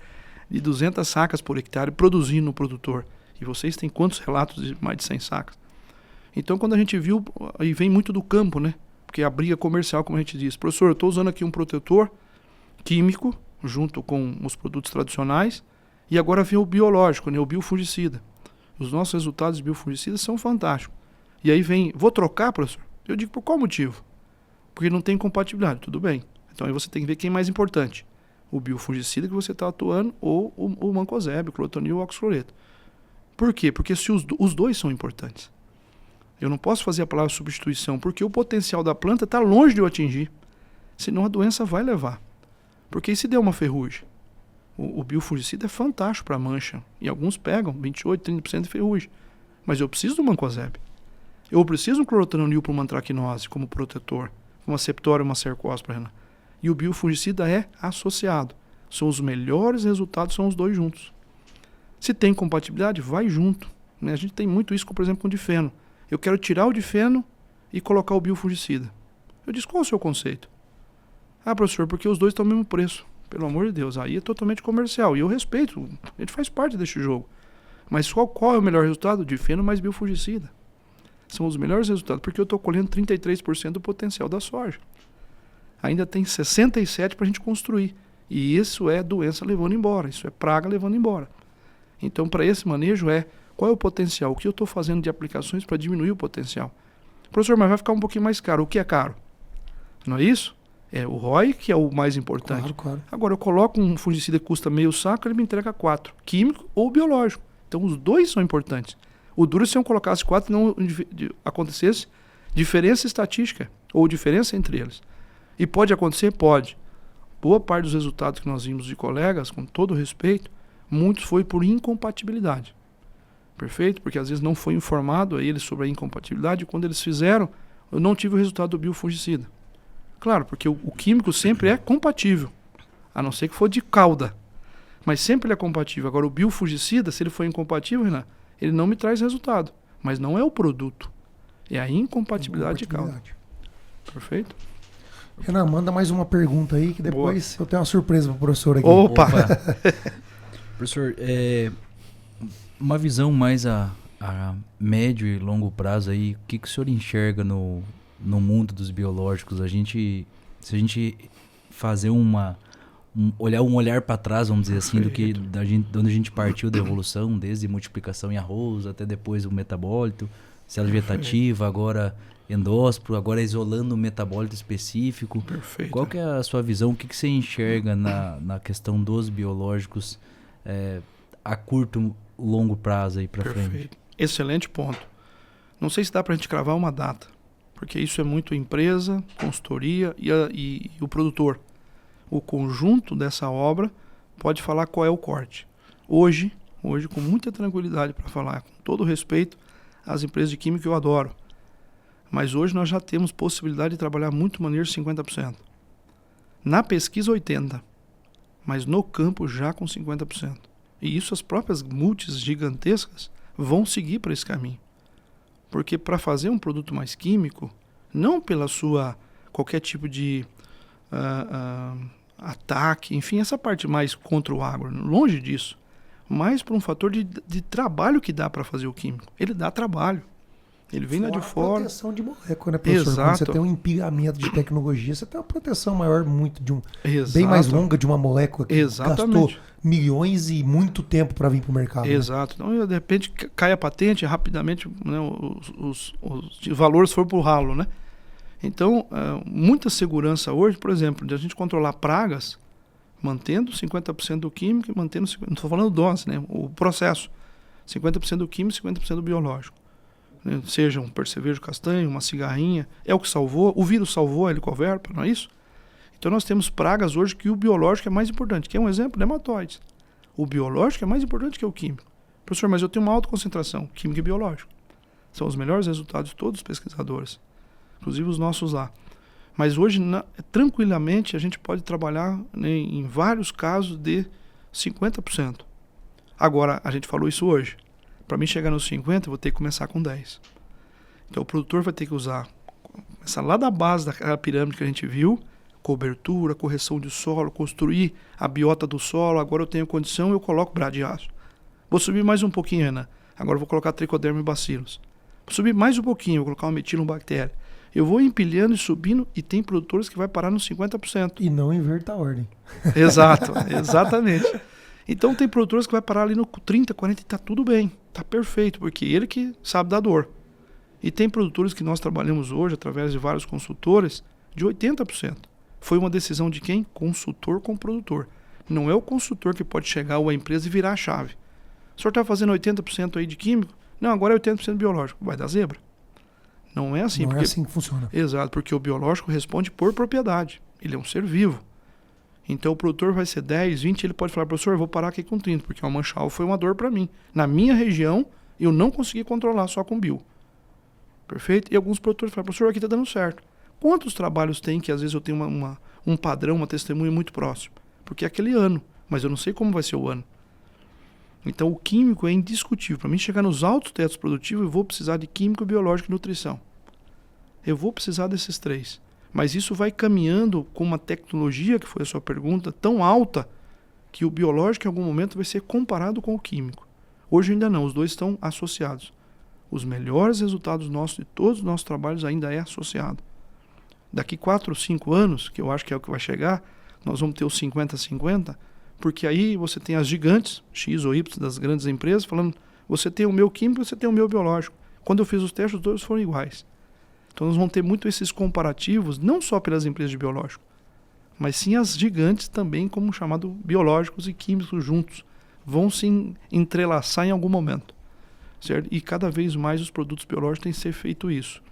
Speaker 4: de 200 sacas por hectare produzindo no produtor. E vocês têm quantos relatos de mais de 100 sacas? Então, quando a gente viu, aí vem muito do campo, né? Porque a briga comercial, como a gente diz. Professor, eu estou usando aqui um protetor químico, junto com os produtos tradicionais, e agora vem o biológico, né? O biofungicida. Os nossos resultados de biofungicidas são fantásticos. E aí vem, vou trocar, professor? Eu digo, por qual motivo? Porque não tem compatibilidade, tudo bem. Então aí você tem que ver quem é mais importante. O biofungicida que você está atuando ou o mancozeb, o clotonil ou o oxicloreto. Por quê? Porque se os dois são importantes. Eu não posso fazer a palavra substituição, porque o potencial da planta está longe de eu atingir. Senão a doença vai levar. Porque e se der uma ferrugem? O biofungicida é fantástico para mancha. E alguns pegam 28, 30% de ferrugem. Mas eu preciso do mancozeb. Eu preciso do clotonil para uma antracnose como protetor, uma septória, uma cercose para renal. E o biofungicida é associado. São os melhores resultados, são os dois juntos. Se tem compatibilidade, vai junto. Né? A gente tem muito isso, por exemplo, com o difeno. Eu quero tirar o difeno e colocar o biofungicida. Eu disse, qual é o seu conceito? Ah, professor, porque os dois estão ao mesmo preço. Pelo amor de Deus, aí é totalmente comercial. E eu respeito, a gente faz parte deste jogo. Mas qual é o melhor resultado? Difeno mais biofungicida. São os melhores resultados, porque eu estou colhendo 33% do potencial da soja. Ainda tem 67% para a gente construir. E isso é doença levando embora, isso é praga levando embora. Então, para esse manejo qual é o potencial? O que eu estou fazendo de aplicações para diminuir o potencial? Professor, mas vai ficar um pouquinho mais caro. O que é caro? Não é isso? É o ROI que é o mais importante.
Speaker 2: Claro, claro.
Speaker 4: Agora, eu coloco um fungicida que custa meio saco, ele me entrega 4. Químico ou biológico. Então, os dois são importantes. O duro é se eu colocasse 4 e não acontecesse diferença estatística ou diferença entre eles. E pode acontecer? Pode. Boa parte dos resultados que nós vimos de colegas, com todo respeito, muitos foi por incompatibilidade. Perfeito? Porque às vezes não foi informado a eles sobre a incompatibilidade e quando eles fizeram, eu não tive o resultado do biofungicida. Claro, porque o químico sempre é compatível, a não ser que for de cauda. Mas sempre ele é compatível. Agora, o biofungicida, se ele for incompatível, Renan, ele não me traz resultado. Mas não é o produto. É a incompatibilidade de cauda. Perfeito?
Speaker 2: Renan, manda mais uma pergunta aí, que depois eu tenho uma surpresa para o professor aqui.
Speaker 4: Opa!
Speaker 3: Professor, uma visão mais a médio e longo prazo aí, o que o senhor enxerga no mundo dos biológicos? Se a gente fazer um olhar para trás, vamos dizer assim, de onde a gente partiu da evolução, desde multiplicação em arroz até depois o metabólito, célula vegetativa, agora endósporo, agora isolando um metabólito específico.
Speaker 4: Perfeito.
Speaker 3: Qual que é a sua visão? O que você enxerga na questão dos biológicos a curto, longo prazo aí para frente?
Speaker 4: Excelente ponto. Não sei se dá para a gente cravar uma data, porque isso é muito empresa, consultoria e o produtor. O conjunto dessa obra pode falar qual é o corte. Hoje com muita tranquilidade para falar, com todo respeito às empresas de química que eu adoro, mas hoje nós já temos possibilidade de trabalhar muito maneiro 50%. Na pesquisa 80%, mas no campo já com 50%. E isso as próprias multis gigantescas vão seguir para esse caminho. Porque para fazer um produto mais químico, não pela sua qualquer tipo de ataque, enfim, essa parte mais contra o agro, longe disso, mas por um fator de trabalho que dá para fazer o químico. Ele dá trabalho. Ele vem lá de fora.
Speaker 2: Proteção de molécula, né, professor?
Speaker 4: Exato.
Speaker 2: Quando você tem um empilhamento de tecnologia, você tem uma proteção maior, muito
Speaker 4: Exato.
Speaker 2: bem mais longa de uma molécula que
Speaker 4: Exatamente.
Speaker 2: gastou milhões e muito tempo para vir para o mercado.
Speaker 4: Exato. Né? Então, de repente, cai a patente, rapidamente, né, os valores foram para o ralo, né? Então, muita segurança hoje, por exemplo, de a gente controlar pragas, mantendo 50% do químico e mantendo, não estou falando dose, né? O processo, 50% do químico e 50% do biológico. Né? Seja um percevejo castanho, uma cigarrinha, é o que salvou, o vírus salvou a helicoverpa, não é isso? Então nós temos pragas hoje que o biológico é mais importante. Quer um exemplo? Nematóides. O biológico é mais importante que o químico. Professor, mas eu tenho uma alta concentração, químico e biológico. São os melhores resultados de todos os pesquisadores, inclusive os nossos lá. Mas hoje, tranquilamente, a gente pode trabalhar, né, em vários casos de 50%. Agora, a gente falou isso hoje. Para mim chegar nos 50%, eu vou ter que começar com 10%. Então o produtor vai ter que começar lá da base daquela pirâmide que a gente viu, cobertura, correção de solo, construir a biota do solo. Agora eu tenho condição, eu coloco bradiáceo. Vou subir mais um pouquinho, Ana. Agora eu vou colocar tricoderma e bacilos. Vou subir mais um pouquinho, vou colocar uma metilobactéria. Eu vou empilhando e subindo e tem produtores que vai parar nos 50%.
Speaker 2: E não inverta a ordem.
Speaker 4: Exato, exatamente. Então tem produtores que vai parar ali no 30, 40 e tá tudo bem. Tá perfeito, porque ele que sabe da dor. E tem produtores que nós trabalhamos hoje, através de vários consultores, de 80%. Foi uma decisão de quem? Consultor com produtor. Não é o consultor que pode chegar ou a empresa e virar a chave. O senhor está fazendo 80% aí de químico? Não, agora é 80% biológico. Vai dar zebra. Não é assim.
Speaker 2: Não é assim que funciona.
Speaker 4: Exato, porque o biológico responde por propriedade. Ele é um ser vivo. Então o produtor vai ser 10, 20, ele pode falar, professor, eu vou parar aqui com 30, porque uma mancha-alvo foi uma dor para mim. Na minha região, eu não consegui controlar só com bio. Perfeito? E alguns produtores falam, professor, aqui está dando certo. Quantos trabalhos tem que às vezes eu tenho um padrão, uma testemunha muito próximo? Porque é aquele ano, mas eu não sei como vai ser o ano. Então o químico é indiscutível. Para mim chegar nos altos tetos produtivos, eu vou precisar de químico, biológico e nutrição. Eu vou precisar desses 3. Mas isso vai caminhando com uma tecnologia, que foi a sua pergunta, tão alta, que o biológico em algum momento vai ser comparado com o químico. Hoje ainda não, os dois estão associados. Os melhores resultados nossos de todos os nossos trabalhos ainda é associado. Daqui 4 ou 5 anos, que eu acho que é o que vai chegar, nós vamos ter os 50-50, porque aí você tem as gigantes, X ou Y das grandes empresas, falando, você tem o meu químico, você tem o meu biológico. Quando eu fiz os testes, os dois foram iguais. Então nós vamos ter muito esses comparativos, não só pelas empresas de biológico, mas sim as gigantes também, como chamado biológicos e químicos juntos, vão se entrelaçar em algum momento, certo? E cada vez mais os produtos biológicos têm que ser feito isso.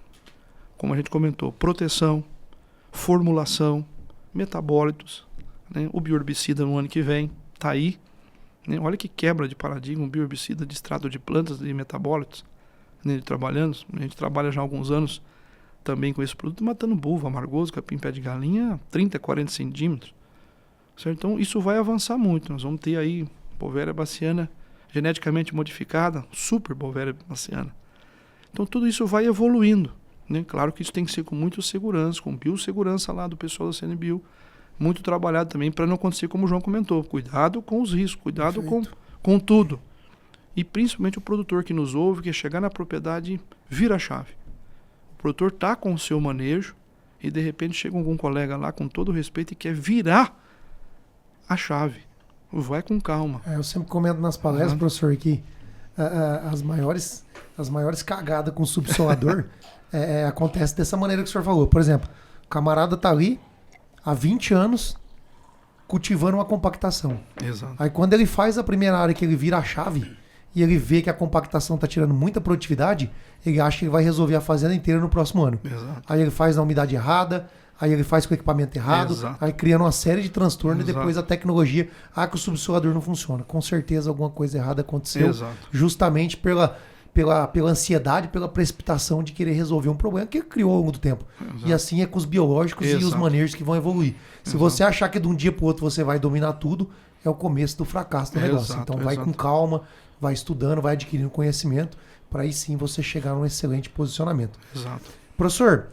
Speaker 4: Como a gente comentou, proteção, formulação, metabólitos, né? O bioherbicida no ano que vem está aí, né? Olha que quebra de paradigma, um bioherbicida de extrato de plantas e metabólitos, né? Trabalhando, a gente trabalha já há alguns anos também com esse produto, matando bulva, amargoso, capim, pé de galinha, 30, 40 centímetros. Certo? Então isso vai avançar muito. Nós vamos ter aí Bovéria baciana geneticamente modificada, super Bovéria baciana. Então tudo isso vai evoluindo, né? Claro que isso tem que ser com muita segurança, com biossegurança lá do pessoal da CNBio, muito trabalhado também para não acontecer como o João comentou. Cuidado com os riscos, cuidado com tudo. E principalmente o produtor que nos ouve, que chegar na propriedade, vira a chave. O produtor está com o seu manejo e de repente chega algum colega lá com todo o respeito e quer virar a chave. Vai com calma.
Speaker 2: Eu sempre comento nas palestras, professor, que as maiores cagadas com o subsolador acontece dessa maneira que o senhor falou. Por exemplo, o camarada tá ali há 20 anos cultivando uma compactação.
Speaker 4: Exato.
Speaker 2: Aí quando ele faz a primeira área que ele vira a chave e ele vê que a compactação está tirando muita produtividade, ele acha que ele vai resolver a fazenda inteira no próximo ano.
Speaker 4: Exato.
Speaker 2: Aí ele faz na umidade errada, aí ele faz com o equipamento errado,
Speaker 4: Exato.
Speaker 2: aí criando uma série de transtornos.
Speaker 4: Exato.
Speaker 2: E depois a tecnologia, que o subsolador não funciona. Com certeza alguma coisa errada aconteceu,
Speaker 4: Exato.
Speaker 2: justamente pela ansiedade, pela precipitação de querer resolver um problema que ele criou ao longo do tempo.
Speaker 4: Exato.
Speaker 2: E assim é com os biológicos e os
Speaker 4: Exato.
Speaker 2: manejos que vão evoluir. Se
Speaker 4: Exato.
Speaker 2: você achar que de um dia para o outro você vai dominar tudo, é o começo do fracasso do negócio.
Speaker 4: Exato,
Speaker 2: Então vai
Speaker 4: exato.
Speaker 2: com calma, vai estudando, vai adquirindo conhecimento, para aí sim você chegar num excelente posicionamento.
Speaker 4: Exato.
Speaker 2: Professor,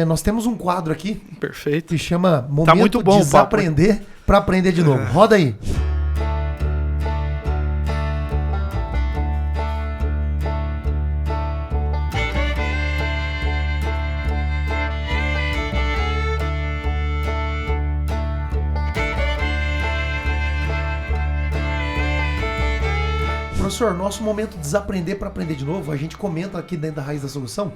Speaker 2: nós temos um quadro aqui
Speaker 4: Perfeito.
Speaker 2: que chama Momento
Speaker 4: muito bom o papo.
Speaker 2: Desaprender para Aprender de Novo. Roda aí. Professor, nosso momento desaprender para aprender de novo, a gente comenta aqui dentro da Raiz da Solução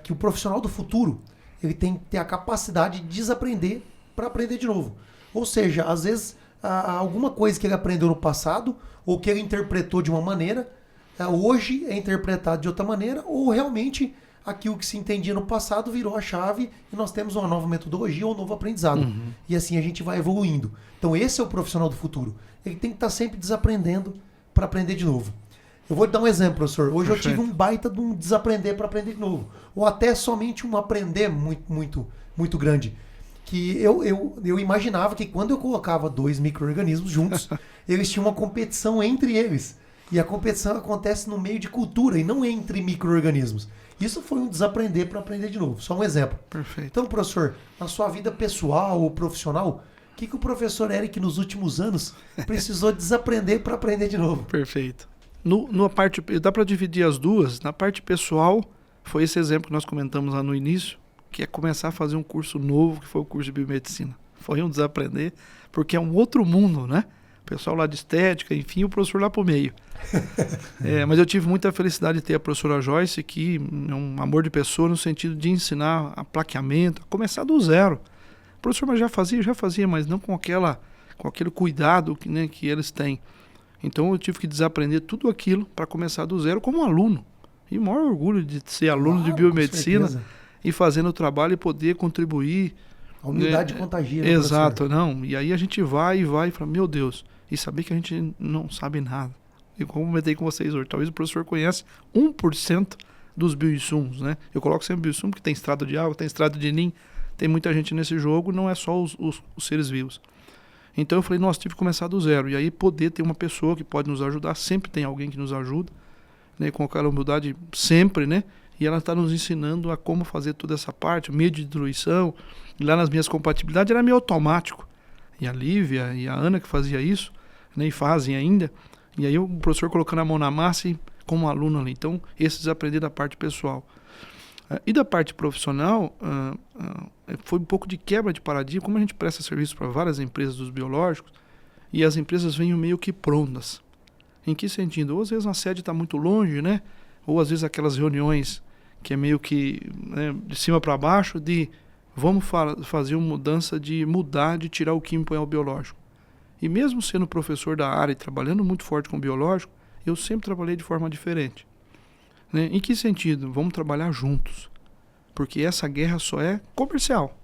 Speaker 2: que o profissional do futuro ele tem que ter a capacidade de desaprender para aprender de novo. Ou seja, às vezes alguma coisa que ele aprendeu no passado ou que ele interpretou de uma maneira, hoje é interpretado de outra maneira, ou realmente aquilo que se entendia no passado virou a chave e nós temos uma nova metodologia ou um novo aprendizado.
Speaker 4: Uhum.
Speaker 2: E assim a gente vai evoluindo. Então esse é o profissional do futuro. Ele tem que estar sempre desaprendendo para aprender de novo. Eu vou te dar um exemplo, professor. Hoje
Speaker 4: Perfeito.
Speaker 2: eu tive um baita de um desaprender para aprender de novo. Ou até somente um aprender muito grande. Que eu imaginava que quando eu colocava 2 micro-organismos juntos, eles tinham uma competição entre eles. E a competição acontece no meio de cultura e não entre micro-organismos. Isso foi um desaprender para aprender de novo. Só um exemplo.
Speaker 4: Perfeito.
Speaker 2: Então, professor, na sua vida pessoal ou profissional, o que o professor Eric nos últimos anos precisou desaprender para aprender de novo?
Speaker 4: Perfeito. Na parte, dá para dividir as duas. Na parte pessoal, foi esse exemplo que nós comentamos lá no início, que é começar a fazer um curso novo, que foi o curso de biomedicina. Foi um desaprender, porque é um outro mundo, né? O pessoal lá de estética, enfim, o professor lá pro meio. Mas eu tive muita felicidade de ter a professora Joyce, que é um amor de pessoa no sentido de ensinar aplaqueamento, a começar do zero. O professor mas já fazia, mas não com aquele cuidado que eles têm. Então eu tive que desaprender tudo aquilo para começar do zero como aluno. E o maior orgulho de ser aluno de biomedicina e fazendo o trabalho e poder contribuir.
Speaker 2: A humildade contagia, né,
Speaker 4: exato,
Speaker 2: professor?
Speaker 4: não. E aí a gente vai e fala, meu Deus, e saber que a gente não sabe nada. Eu comentei com vocês hoje, talvez o professor conheça 1% dos bioinsumos, né? Eu coloco sempre bioinsumo, que tem extrato de água, tem extrato de NIM, tem muita gente nesse jogo, não é só os seres vivos. Então eu falei, nossa, tive que começar do zero. E aí poder ter uma pessoa que pode nos ajudar, sempre tem alguém que nos ajuda, né? Com aquela humildade sempre, né? E ela está nos ensinando a como fazer toda essa parte, meio de diluição. E lá nas minhas compatibilidades era meio automático. E a Lívia e a Ana que fazia isso, né? E fazem ainda. E aí o professor colocando a mão na massa e como aluno ali. Então, esses aprender da parte pessoal. E da parte profissional, foi um pouco de quebra de paradigma, como a gente presta serviço para várias empresas dos biológicos, e as empresas vêm meio que prontas. Em que sentido? Ou às vezes a sede está muito longe, né? Ou às vezes aquelas reuniões que é meio que, né, de cima para baixo, de vamos fazer uma mudança de tirar o químico e pôr o biológico. E mesmo sendo professor da área e trabalhando muito forte com o biológico, eu sempre trabalhei de forma diferente. Né? Em que sentido? Vamos trabalhar juntos. Porque essa guerra só é comercial.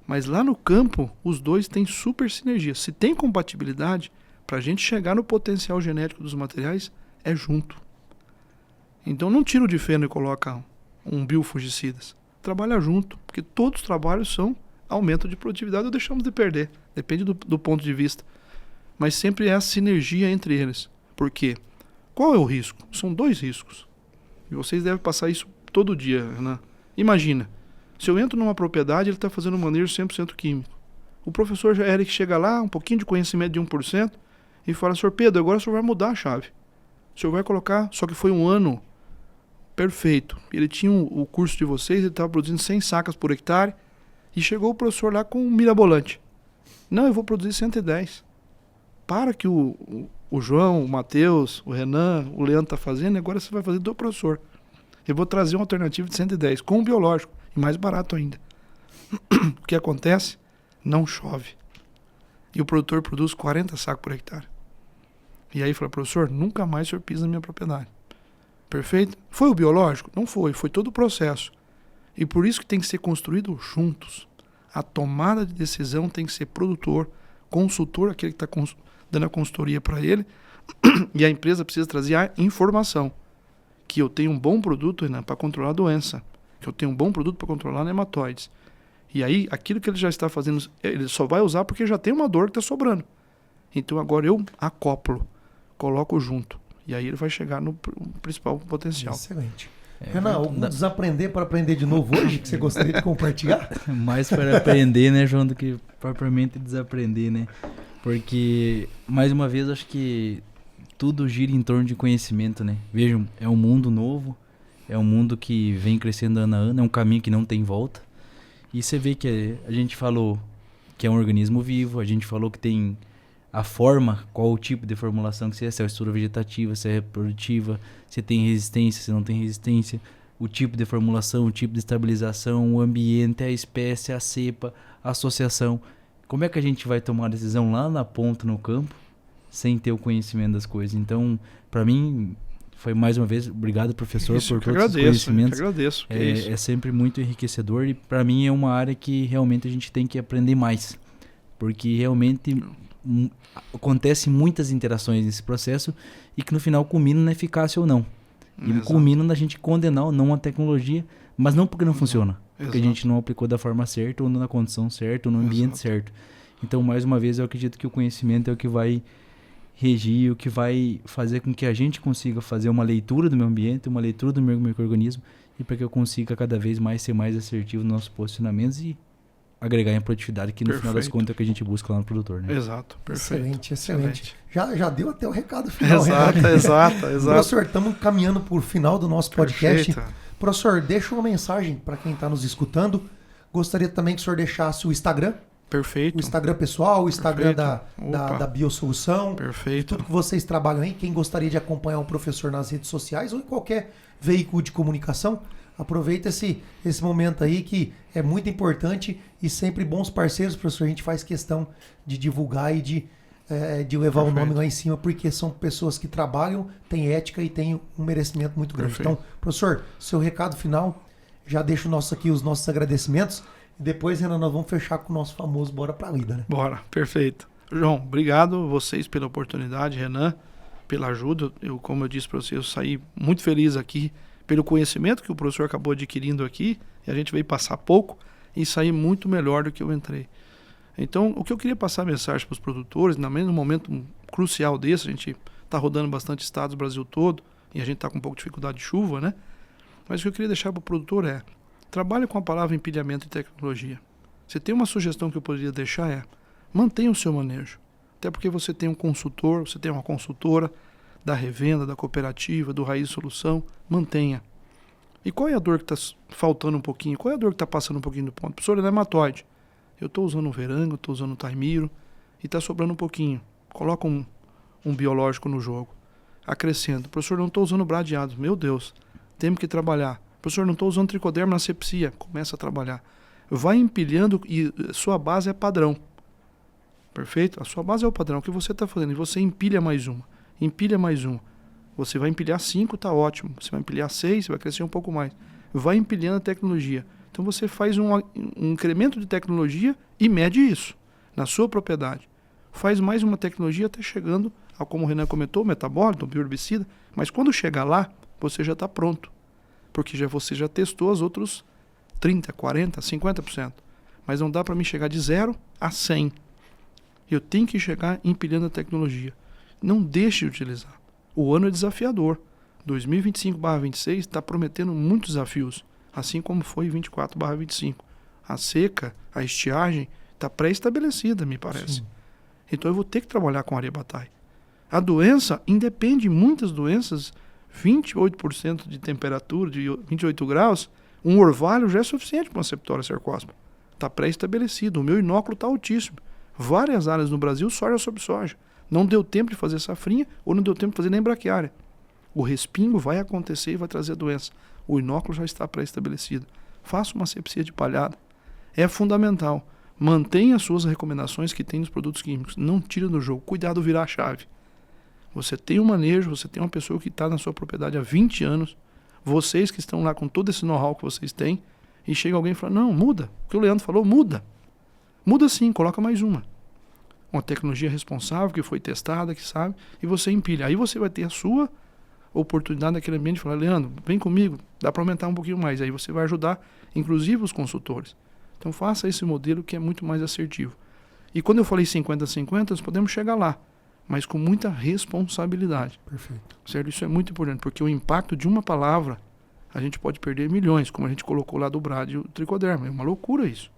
Speaker 4: Mas lá no campo, os dois têm super sinergia. Se tem compatibilidade, para a gente chegar no potencial genético dos materiais, é junto. Então não tira o difeno e coloca um biofungicidas. Trabalha junto, porque todos os trabalhos são aumento de produtividade ou deixamos de perder. Depende do ponto de vista. Mas sempre é a sinergia entre eles. Por quê? Qual é o risco? São 2 riscos. E vocês devem passar isso todo dia, né? Imagina, se eu entro numa propriedade, ele está fazendo um manejo 100% químico. O professor Eric chega lá, um pouquinho de conhecimento de 1%, e fala, Sr. Pedro, agora o senhor vai mudar a chave. O senhor vai colocar, só que foi um ano perfeito. Ele tinha o curso de vocês, ele estava produzindo 100 sacas por hectare, e chegou o professor lá com um mirabolante. Não, eu vou produzir 110. Para que o João, o Matheus, o Renan, o Leandro está fazendo, agora você vai fazer do professor. Eu vou trazer uma alternativa de 110, com o biológico, e mais barato ainda. O que acontece? Não chove. E o produtor produz 40 sacos por hectare. E aí fala, professor, nunca mais o senhor pisa na minha propriedade. Perfeito? Foi o biológico? Não foi, foi todo o processo. E por isso que tem que ser construído juntos. A tomada de decisão tem que ser produtor, consultor, aquele que está dando a consultoria para ele, e a empresa precisa trazer a informação. Que eu tenho um bom produto, Renan, para controlar a doença. Que eu tenho um bom produto para controlar nematóides. E aí, aquilo que ele já está fazendo, ele só vai usar porque já tem uma dor que está sobrando. Então agora eu acoplo, coloco junto. E aí ele vai chegar no principal potencial.
Speaker 2: Excelente. Renan, algum desaprender para aprender de novo hoje que você gostaria de compartilhar?
Speaker 3: Mais para aprender, né, João, do que propriamente desaprender, né? Porque, mais uma vez, acho que tudo gira em torno de conhecimento, né? Vejam, é um mundo novo, é um mundo que vem crescendo ano a ano, é um caminho que não tem volta. E você vê que a gente falou que é um organismo vivo, a gente falou que tem a forma, qual o tipo de formulação que você é, se é estrutura vegetativa, se é reprodutiva, se tem resistência, se não tem resistência, o tipo de formulação, o tipo de estabilização, o ambiente, a espécie, a cepa, a associação. Como é que a gente vai tomar a decisão lá na ponta, no campo, sem ter o conhecimento das coisas? Então, para mim, foi mais uma vez, obrigado, professor,
Speaker 4: isso,
Speaker 3: por todos os conhecimentos.
Speaker 4: Eu agradeço.
Speaker 3: É sempre muito enriquecedor e para mim é uma área que realmente a gente tem que aprender mais, porque realmente acontece muitas interações nesse processo e que no final culminam na eficácia ou não. E culminam na gente condenar ou não a tecnologia, mas não porque não funciona, porque a gente não aplicou da forma certa ou na condição certa ou no ambiente certo. Então, mais uma vez, eu acredito que o conhecimento é o que vai regir, o que vai fazer com que a gente consiga fazer uma leitura do meio ambiente, uma leitura do meu micro-organismo, e para que eu consiga cada vez mais ser mais assertivo nos nossos posicionamentos e agregar em produtividade, que no final das contas é o que a gente busca lá no produtor, né?
Speaker 4: Exato, perfeito.
Speaker 2: Excelente. Já deu até o recado final.
Speaker 4: Exato.
Speaker 2: Professor, estamos caminhando para o final do nosso podcast.
Speaker 4: Perfeito.
Speaker 2: Professor, deixa uma mensagem para quem está nos escutando. Gostaria também que o senhor deixasse o Instagram.
Speaker 4: Perfeito.
Speaker 2: O Instagram pessoal, o Instagram da Biosolução.
Speaker 4: Perfeito.
Speaker 2: Tudo que vocês trabalham aí. Quem gostaria de acompanhar o professor nas redes sociais ou em qualquer veículo de comunicação, aproveita esse momento aí que é muito importante e sempre bons parceiros, professor. A gente faz questão de divulgar e de levar o nome lá em cima, porque são pessoas que trabalham, têm ética e têm um merecimento muito grande. Então, professor, seu recado final, já deixo os nossos agradecimentos. Depois, Renan, nós vamos fechar com o nosso famoso Bora Pra Lida, né?
Speaker 4: Bora, perfeito. João, obrigado vocês pela oportunidade, Renan, pela ajuda. Como eu disse para vocês, eu saí muito feliz aqui pelo conhecimento que o professor acabou adquirindo aqui, e a gente veio passar pouco e sair muito melhor do que eu entrei. Então, o que eu queria passar a mensagem para os produtores, no mesmo momento crucial desse, a gente está rodando bastante estados do Brasil todo, e a gente está com um pouco de dificuldade de chuva, né? Mas o que eu queria deixar para o produtor é: trabalhe com a palavra empilhamento e tecnologia. Se tem uma sugestão que eu poderia deixar é: mantenha o seu manejo. Até porque você tem um consultor, você tem uma consultora da revenda, da cooperativa, do Raiz Solução, mantenha. E qual é a dor que está faltando um pouquinho? Qual é a dor que está passando um pouquinho do ponto? Professor, é nematóide. Eu estou usando o verango, estou usando o taimiro e está sobrando um pouquinho. Coloca um biológico no jogo. Acrescenta. Professor, não estou usando bradiados. Meu Deus, temos que trabalhar. Professor, não estou usando tricoderma na sepsia. Começa a trabalhar. vai empilhando e sua base é padrão. Perfeito? A sua base é o padrão. O que você está fazendo? E você empilha mais uma. Empilha mais uma. Você vai empilhar 5, está ótimo. Você vai empilhar 6, vai crescer um pouco mais. Vai empilhando a tecnologia. Então você faz um incremento de tecnologia e mede isso na sua propriedade. Faz mais uma tecnologia até chegando, como o Renan comentou, metabólito, bioherbicida. Mas quando chegar lá, você já está pronto. Porque você já testou os outros 30%, 40%, 50%. Mas não dá para mim chegar de 0 a 100. Eu tenho que chegar empilhando a tecnologia. Não deixe de utilizar. O ano é desafiador. 2025/26 está prometendo muitos desafios, assim como foi 24/25. A seca, a estiagem está pré-estabelecida, me parece.
Speaker 2: Sim.
Speaker 4: Então eu vou ter que trabalhar com arebatai. A doença independe, muitas doenças, 28% de temperatura, de 28 graus, um orvalho já é suficiente para uma septória cercóspora. Está pré-estabelecido. O meu inóculo está altíssimo. Várias áreas no Brasil, soja sobre soja. Não deu tempo de fazer safrinha ou não deu tempo de fazer nem braquiária. O respingo vai acontecer e vai trazer a doença. O inóculo já está pré-estabelecido. Faça uma asepsia de palhada. É fundamental. Mantenha as suas recomendações que tem nos produtos químicos. Não tira do jogo. Cuidado virar a chave. Você tem um manejo, você tem uma pessoa que está na sua propriedade há 20 anos. Vocês que estão lá com todo esse know-how que vocês têm. E chega alguém e fala, não, muda. O que o Leandro falou, muda. Muda sim, coloca mais uma. Uma tecnologia responsável, que foi testada, que sabe, e você empilha. Aí você vai ter a sua oportunidade naquele ambiente de falar, Leandro, vem comigo, dá para aumentar um pouquinho mais. Aí você vai ajudar, inclusive, os consultores. Então faça esse modelo que é muito mais assertivo. E quando eu falei 50-50, nós podemos chegar lá, mas com muita responsabilidade.
Speaker 2: Perfeito.
Speaker 4: Certo? Isso é muito importante, porque o impacto de uma palavra, a gente pode perder milhões, como a gente colocou lá do Brad e o tricoderma. É uma loucura isso.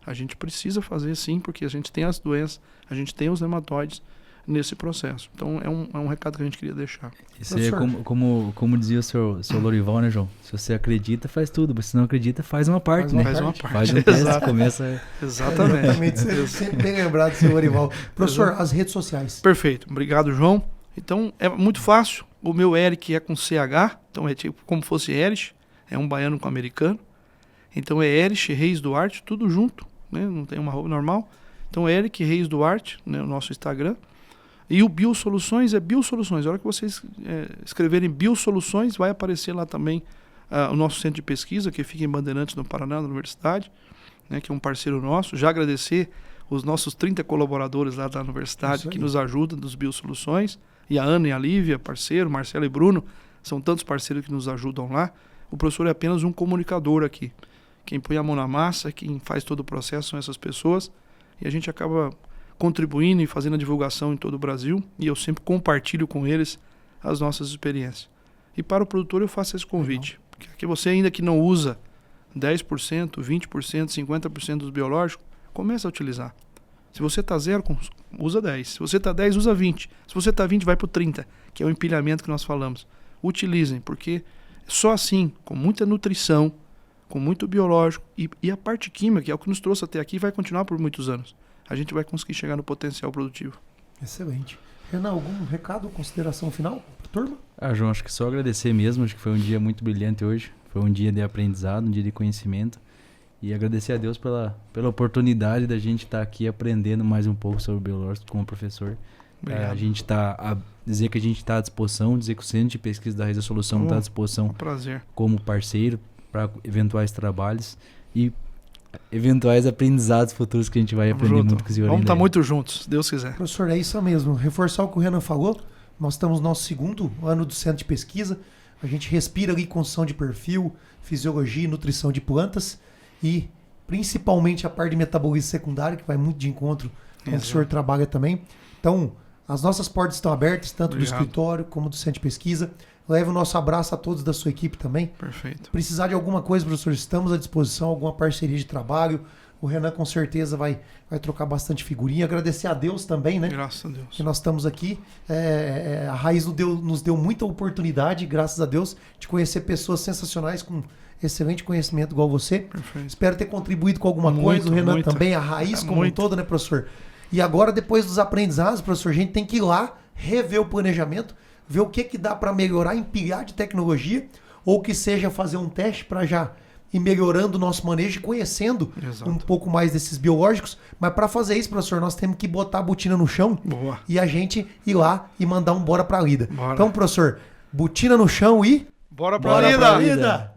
Speaker 4: A gente precisa fazer sim, porque a gente tem as doenças, a gente tem os nematóides nesse processo. Então é um recado que a gente queria deixar.
Speaker 3: Isso aí é como dizia o seu Lorival, né, João? Se você acredita, faz tudo. Mas se não acredita, faz uma parte, né?
Speaker 4: Faz uma parte.
Speaker 3: Faz um teste, começa...
Speaker 4: Exatamente.
Speaker 2: Sempre bem lembrado, seu Lorival. Professor, as redes sociais.
Speaker 4: Perfeito. Obrigado, João. Então é muito fácil. O meu Eric é com CH, então é tipo como fosse Erich, é um baiano com americano. Então é Erich Reis Duarte, tudo junto, né? Não tem uma roupa normal. Então é Eric Reis Duarte, né? O nosso Instagram. E o Biosoluções é Biosoluções. A hora que vocês escreverem Biosoluções, vai aparecer lá também o nosso centro de pesquisa, que fica em Bandeirantes, no Paraná, na universidade, né? Que é um parceiro nosso. Já agradecer os nossos 30 colaboradores lá da universidade que nos ajudam dos Biosoluções. E a Ana e a Lívia, parceiro, Marcelo e Bruno, são tantos parceiros que nos ajudam lá. O professor é apenas um comunicador aqui. Quem põe a mão na massa, quem faz todo o processo são essas pessoas. E a gente acaba contribuindo e fazendo a divulgação em todo o Brasil. E eu sempre compartilho com eles as nossas experiências. E para o produtor eu faço esse convite. Que você ainda que não usa 10%, 20%, 50% dos biológicos, comece a utilizar. Se você está 0, usa 10. Se você está 10, usa 20. Se você está 20, vai para o 30, que é o empilhamento que nós falamos. Utilizem, porque só assim, com muita nutrição, com muito biológico e a parte química, que é o que nos trouxe até aqui, vai continuar por muitos anos. A gente vai conseguir chegar no potencial produtivo.
Speaker 2: Excelente. Renan, algum recado, consideração final para a turma?
Speaker 3: João, acho que só agradecer mesmo. Acho que foi um dia muito brilhante hoje. Foi um dia de aprendizado, um dia de conhecimento. E agradecer a Deus pela oportunidade da gente estar aqui aprendendo mais um pouco sobre o biológico como professor. A gente dizer que a gente está à disposição, dizer que o Centro de Pesquisa da Raiz da Solução está à disposição
Speaker 4: prazer.
Speaker 3: Como parceiro para eventuais trabalhos e eventuais aprendizados futuros que a gente vai aprender muito com o senhor.
Speaker 4: Vamos estar muito juntos, se Deus quiser.
Speaker 2: Professor, é isso mesmo. Reforçar o que o Renan falou. Nós estamos no nosso 2º ano do Centro de Pesquisa. A gente respira ali construção de perfil, fisiologia e nutrição de plantas. E principalmente a parte de metabolismo secundário, que vai muito de encontro com o que o senhor trabalha também. Então, as nossas portas estão abertas, tanto do escritório como do centro de pesquisa. Leve o nosso abraço a todos da sua equipe também.
Speaker 4: Perfeito.
Speaker 2: Precisar de alguma coisa, professor, estamos à disposição, alguma parceria de trabalho. O Renan com certeza vai trocar bastante figurinha. Agradecer a Deus também, né?
Speaker 4: Graças a Deus.
Speaker 2: Que nós estamos aqui. A Raiz nos deu muita oportunidade, graças a Deus, de conhecer pessoas sensacionais com excelente conhecimento igual você.
Speaker 4: Perfeito.
Speaker 2: Espero ter contribuído com alguma coisa. O Renan também, a Raiz como um todo, né, professor? E agora, depois dos aprendizados, professor, a gente tem que ir lá, rever o planejamento, ver o que dá para melhorar, empilhar de tecnologia, ou que seja fazer um teste para já e melhorando o nosso manejo e conhecendo
Speaker 4: Exato.
Speaker 2: um pouco mais desses biológicos. Mas para fazer isso, professor, nós temos que botar a botina no chão
Speaker 4: Boa.
Speaker 2: e a gente ir lá e mandar um bora pra lida.
Speaker 4: Bora.
Speaker 2: Então, professor, botina no chão e...
Speaker 4: Bora pra
Speaker 3: Bora
Speaker 4: lida!
Speaker 3: pra lida.